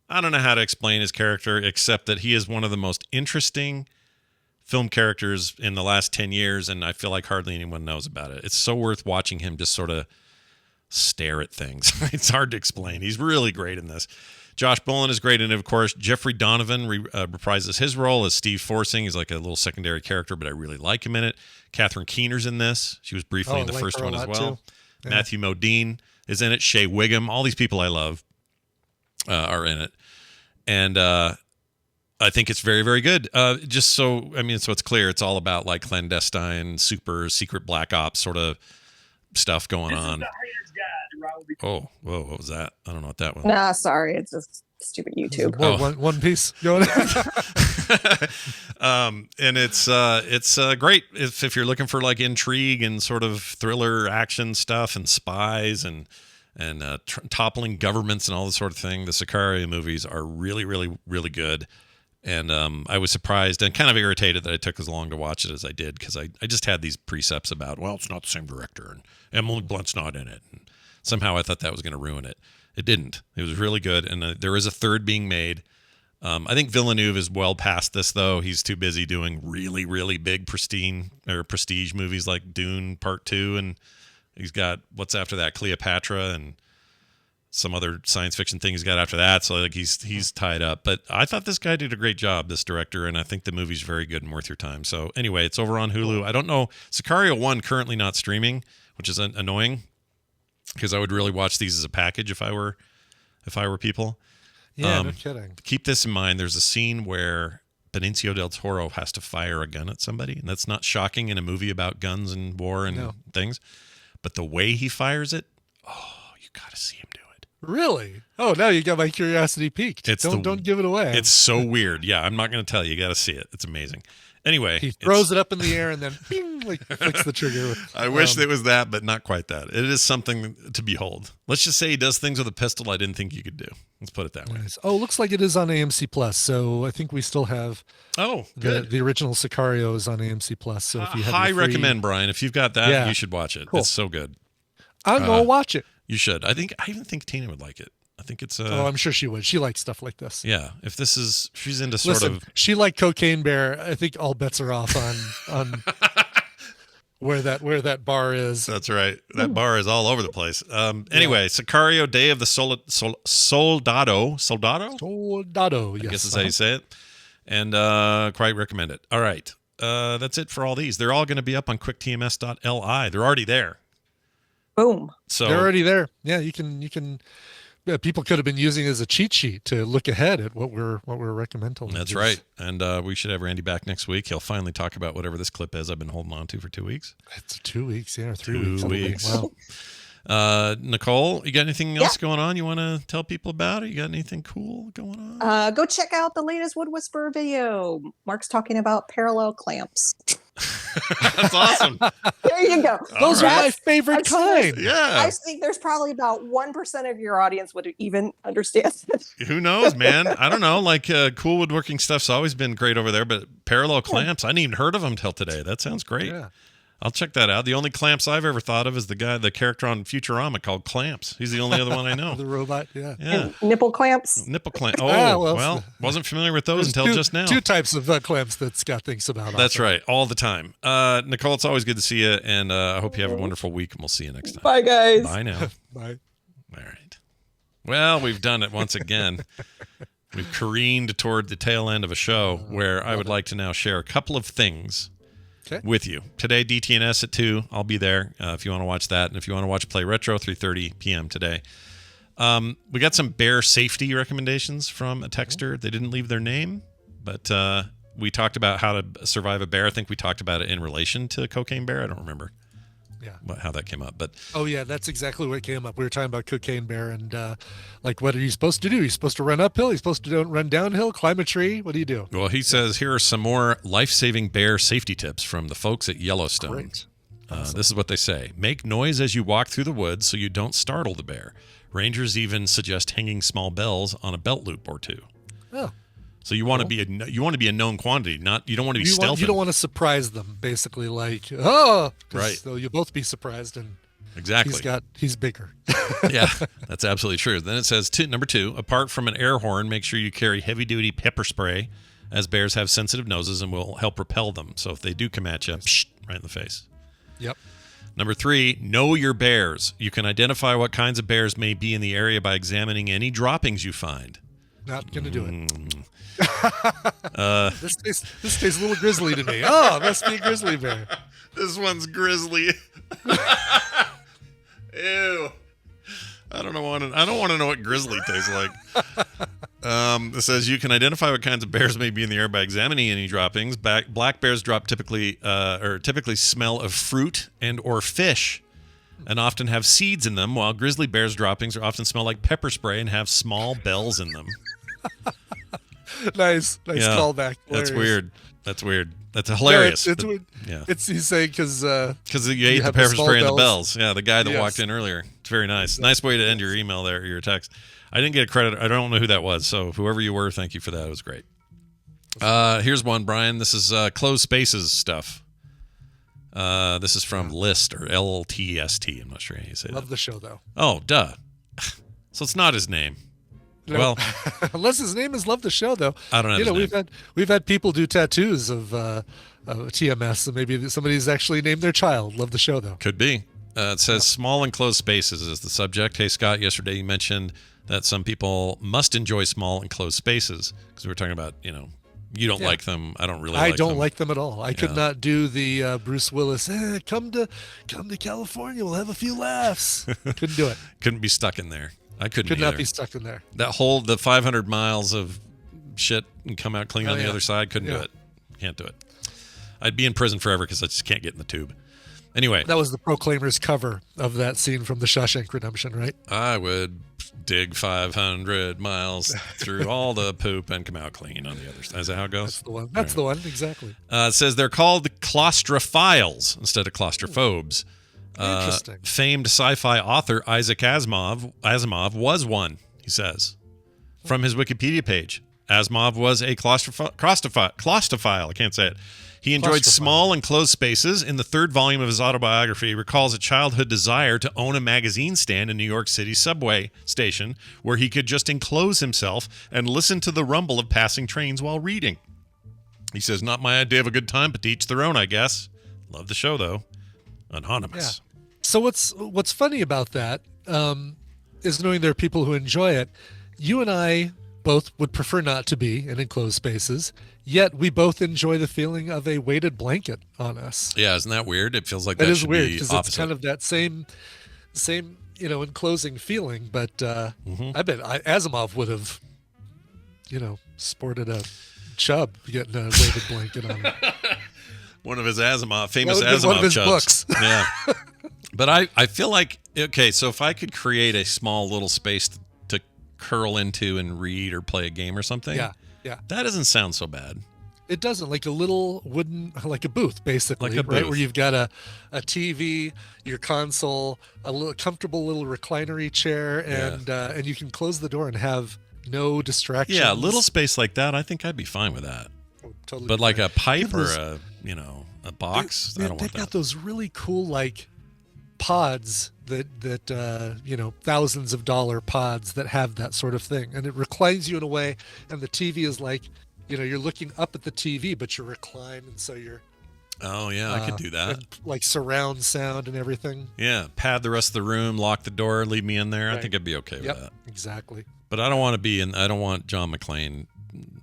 I don't know how to explain his character, except that he is one of the most interesting film characters in the last 10 years, and I feel like hardly anyone knows about it. It's so worth watching him just sort of stare at things. It's hard to explain. He's really great in this. Josh Brolin is great in it, of course. Jeffrey Donovan reprises his role as Steve Forsing. He's like a little secondary character, but I really like him in it. Catherine Keener's in this. She was briefly in the first one as well. Yeah. Matthew Modine is in it. Shea Wiggum. All these people I love are in it. And I think it's very, very good. Just so it's clear, it's all about like clandestine, super secret black ops sort of stuff going on. Oh, whoa, what was that? I don't know what that was. Nah, sorry, it's just stupid YouTube. One Piece going. And it's great if you're looking for like intrigue and sort of thriller action stuff and spies and toppling governments and all this sort of thing. The Sicario movies are really, really, really good. And I was surprised and kind of irritated that I took as long to watch it as I did, because I just had these precepts about, well, it's not the same director and Emily Blunt's not in it. And somehow I thought that was going to ruin it. It didn't. It was really good, and there is a third being made. I think Villeneuve is well past this, though. He's too busy doing really, really big prestige movies like Dune Part 2, and he's got, what's after that, Cleopatra, and some other science fiction thing he's got after that. So like he's tied up. But I thought this guy did a great job, this director, and I think the movie's very good and worth your time. So anyway, it's over on Hulu. I don't know. Sicario 1 currently not streaming, which is annoying, because I would really watch these as a package if I were people. Yeah, no kidding. Keep this in mind. There's a scene where Benicio del Toro has to fire a gun at somebody, and that's not shocking in a movie about guns and war and things. But the way he fires it, you got to see him do it. Really? Oh, now you got my curiosity piqued. Don't give it away. It's so weird. Yeah, I'm not going to tell you. You got to see it. It's amazing. Anyway, he throws it up in the air and then bing, like flicks the trigger. I wish it was that, but not quite that. It is something to behold. Let's just say he does things with a pistol I didn't think you could do. Let's put it that way. Nice. Oh, looks like it is on AMC Plus. So I think we still have. The original Sicario is on AMC Plus. So if you have recommend, Brian. If you've got that, you should watch it. Cool. It's so good. I'm gonna watch it. You should. I even think Tina would like it. I think it's. I'm sure she would. She likes stuff like this. Yeah, she's into sort of. She liked Cocaine Bear. I think all bets are off on where that bar is. That's right. That bar is all over the place. Anyway, Sicario: Day of the Soldado. Soldado. Yes, I guess is how you say it. And quite recommend it. All right, that's it for all these. They're all going to be up on quicktms.li. They're already there. Boom. So they're already there. Yeah, you can. People could have been using it as a cheat sheet to look ahead at what we're recommending. That's right. And we should have Randy back next week. He'll finally talk about whatever this clip is I've been holding on to for 2 weeks. It's 2 weeks, yeah, 3 2 weeks. Wow. Nicole, you got anything else going on you want to tell people about? You got anything cool going on? Go check out the latest Wood Whisperer video. Mark's talking about parallel clamps. That's awesome. There you go. Those are my favorite kind. Yeah. I think there's probably about 1% of your audience would even understand it. Who knows, man? I don't know. Like cool woodworking stuff's always been great over there, but parallel clamps, I hadn't even heard of them till today. That sounds great. Yeah. I'll check that out. The only clamps I've ever thought of is the character on Futurama called Clamps. He's the only other one I know. The robot, yeah. And nipple clamps. Nipple clamp. Oh, well, wasn't familiar with those until just now. 2 types of clamps that Scott thinks about. That's right, all the time. Nicole, it's always good to see you, and I hope you have a wonderful week, and we'll see you next time. Bye, guys. Bye now. Bye. All right. Well, we've done it once again. We've careened toward the tail end of a show where I would like to now share a couple of things with you. Today, DTNS at 2. I'll be there if you want to watch that. And if you want to watch Play Retro, 3:30 p.m. today. We got some bear safety recommendations from a texter. They didn't leave their name, but we talked about how to survive a bear. I think we talked about it in relation to Cocaine Bear. I don't remember how that came up. But oh, yeah, that's exactly what came up. We were talking about Cocaine Bear and like, what are you supposed to do? You're supposed to run uphill? You're supposed to run downhill? Climb a tree? What do you do? Well, he says, here are some more life-saving bear safety tips from the folks at Yellowstone. Great. Awesome. This is what they say. Make noise as you walk through the woods so you don't startle the bear. Rangers even suggest hanging small bells on a belt loop or two. Oh. So you want to be a known quantity, you don't want to be stealthy. You don't want to surprise them, basically, like, oh, right. So you'll both be surprised, and exactly. He's bigger. Yeah, that's absolutely true. Then it says, number 2, apart from an air horn, make sure you carry heavy-duty pepper spray, as bears have sensitive noses and will help repel them. So if they do come at you, right in the face. Yep. Number 3, know your bears. You can identify what kinds of bears may be in the area by examining any droppings you find. Not going to do it. This tastes a little grizzly to me. Oh, it must be a grizzly bear. This one's grizzly. Ew. I don't want to know what grizzly tastes like. It says you can identify what kinds of bears may be in the air by examining any droppings. Black bears drop typically smell of fruit and or fish, and often have seeds in them. While grizzly bears' droppings are often smell like pepper spray and have small bells in them. nice callback. That's weird. That's hilarious. It's weird. Yeah, he's saying because you ate the pepper spray and the bells. Yeah, the guy that Yes. walked in earlier. It's very nice. Nice way to end your email there, your text. I didn't get a credit. I don't know who that was. So whoever you were, thank you for that. It was great. Here's one, Brian. This is closed spaces stuff. This is from List or LTST. I'm not sure how you say that. Love the show though. Oh, duh. So it's not his name. No. Well, unless his name is Love the Show though. I don't know. We've had people do tattoos of TMS, so maybe somebody's actually named their child Love the Show though. Could be. It says small enclosed spaces is the subject. Hey, Scott, yesterday you mentioned that some people must enjoy small enclosed spaces because we were talking about, you don't like them. I don't really like them. I don't like them at all. I could not do the Bruce Willis, come to California, we'll have a few laughs. Couldn't do it. Couldn't be stuck in there. I couldn't Could either. not be stuck in there. The 500 miles of shit and come out clean on the other side. Couldn't do it. Can't do it. I'd be in prison forever because I just can't get in the tube. Anyway. That was the Proclaimers cover of that scene from the Shawshank Redemption, right? I would dig 500 miles through all the poop and come out clean on the other side. Is that how it goes? That's the one. That's the one, exactly. It says they're called claustrophiles instead of claustrophobes. Interesting. Famed sci-fi author Isaac Asimov was one, he says. From his Wikipedia page, Asimov was a claustrophile. I can't say it. He enjoyed small enclosed spaces. In the third volume of his autobiography, he recalls a childhood desire to own a magazine stand in New York City subway station where he could just enclose himself and listen to the rumble of passing trains while reading. He says, not my idea of a good time, but to each their own, I guess. Love the show, though. Anonymous. Yeah. So what's funny about that is knowing there are people who enjoy it. You and I both would prefer not to be in enclosed spaces, yet we both enjoy the feeling of a weighted blanket on us. Yeah, isn't that weird? It feels like that is should weird be because opposite. it's kind of that same enclosing feeling. But I bet Asimov would have, sported a chub getting a weighted blanket on him. One of his famous Asimov one of his chubs. books. Yeah. But I feel like, okay, so if I could create a small little space to curl into and read or play a game or something, yeah, that doesn't sound so bad. It doesn't, like a little wooden, like a booth, basically, like a right? booth. Where you've got a TV, your console, a little comfortable little reclinery chair, and you can close the door and have no distractions. Yeah, a little space like that, I think I'd be fine with that. Totally but like a pipe or those, a box, I don't want they've that. got those really cool like pods that thousands of dollar pods that have that sort of thing, and it reclines you in a way, and the TV is like, you're looking up at the TV, but you're reclined, and so you're. Oh yeah, I could do that. And, like surround sound and everything. Yeah, pad the rest of the room, lock the door, leave me in there. Right. I think I'd be okay with that. Exactly. But I don't want to be I don't want John McClane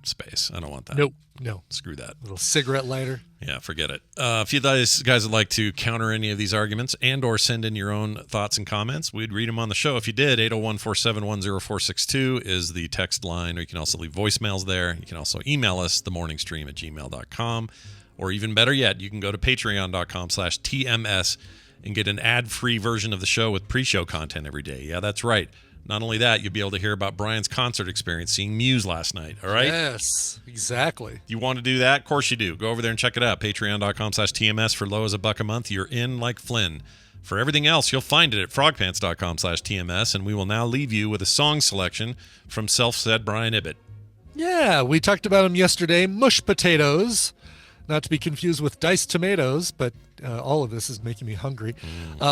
space. I don't want that. No. Screw that. Little cigarette lighter. Yeah, forget it. If you guys would like to counter any of these arguments and or send in your own thoughts and comments, we'd read them on the show. If you did, 801-471-0462 is the text line, or you can also leave voicemails there. You can also email us, themorningstream@gmail.com, or even better yet, you can go to patreon.com/TMS and get an ad-free version of the show with pre-show content every day. Yeah, that's right. Not only that, you'll be able to hear about Brian's concert experience, seeing Muse last night. All right? Yes, exactly. You want to do that? Of course you do. Go over there and check it out. Patreon.com/TMS for low as $1 a month. You're in like Flynn. For everything else, you'll find it at frogpants.com/TMS. And we will now leave you with a song selection from self-said Brian Ibbett. Yeah, we talked about them yesterday. Mush potatoes. Not to be confused with diced tomatoes, but all of this is making me hungry.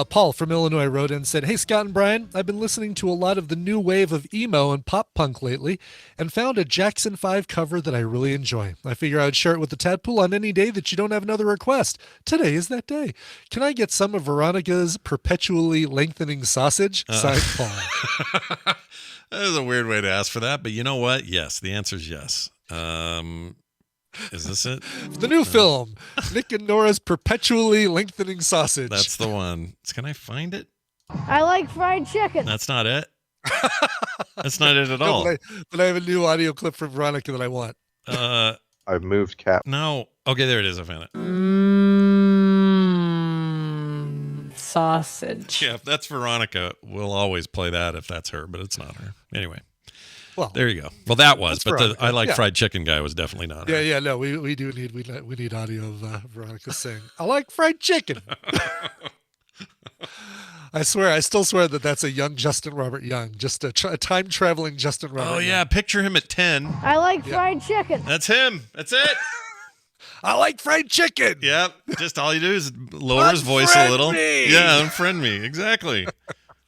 Paul from Illinois wrote in and said, "Hey, Scott and Brian, I've been listening to a lot of the new wave of emo and pop punk lately and found a Jackson 5 cover that I really enjoy. I figure I would share it with the Tadpool on any day that you don't have another request. Today is that day. Can I get some of Veronica's Perpetually Lengthening Sausage?" Signed, Paul. That is a weird way to ask for that, but you know what? Yes, the answer is yes. Is this it? The new film, Nick and Nora's Perpetually Lengthening Sausage. That's the one. Can I find it? I like fried chicken. That's not it. That's not it at No, all. but I have a new audio clip from Veronica that I want. I've moved Cap. No. Okay, there it is. I found it. Sausage. Yeah, if that's Veronica, we'll always play that if that's her, but it's not her. Anyway. Well, there you go. Well, that was, but the I like yeah. fried chicken guy was definitely not her. Yeah. No, we need audio of Veronica saying, "I like fried chicken." I still swear that that's a young Justin Robert Young, just a time traveling Justin Robert. Oh yeah, Young. picture him at 10. I like fried chicken. That's him. That's it. I like fried chicken. Yep. Just all you do is lower his voice a little. Me. Yeah, unfriend me. Exactly.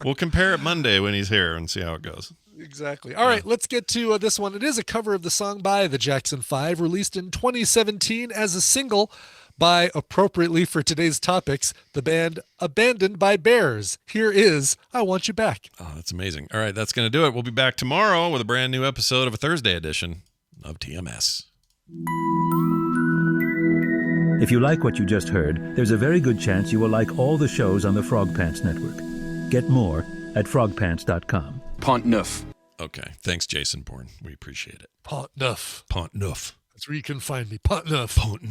We'll compare it Monday when he's here and see how it goes. Exactly. All right, let's get to this one. It is a cover of the song by the Jackson 5, released in 2017 as a single by, appropriately for today's topics, the band Abandoned by Bears. Here is I Want You Back. Oh, that's amazing. All right, that's going to do it. We'll be back tomorrow with a brand new episode of a Thursday edition of TMS. If you like what you just heard, there's a very good chance you will like all the shows on the Frog Pants Network. Get more at frogpants.com. Pont Neuf. Okay. Thanks, Jason Bourne. We appreciate it. Pont Neuf. Pont Neuf. That's where you can find me. Pont Neuf. Pont Neuf.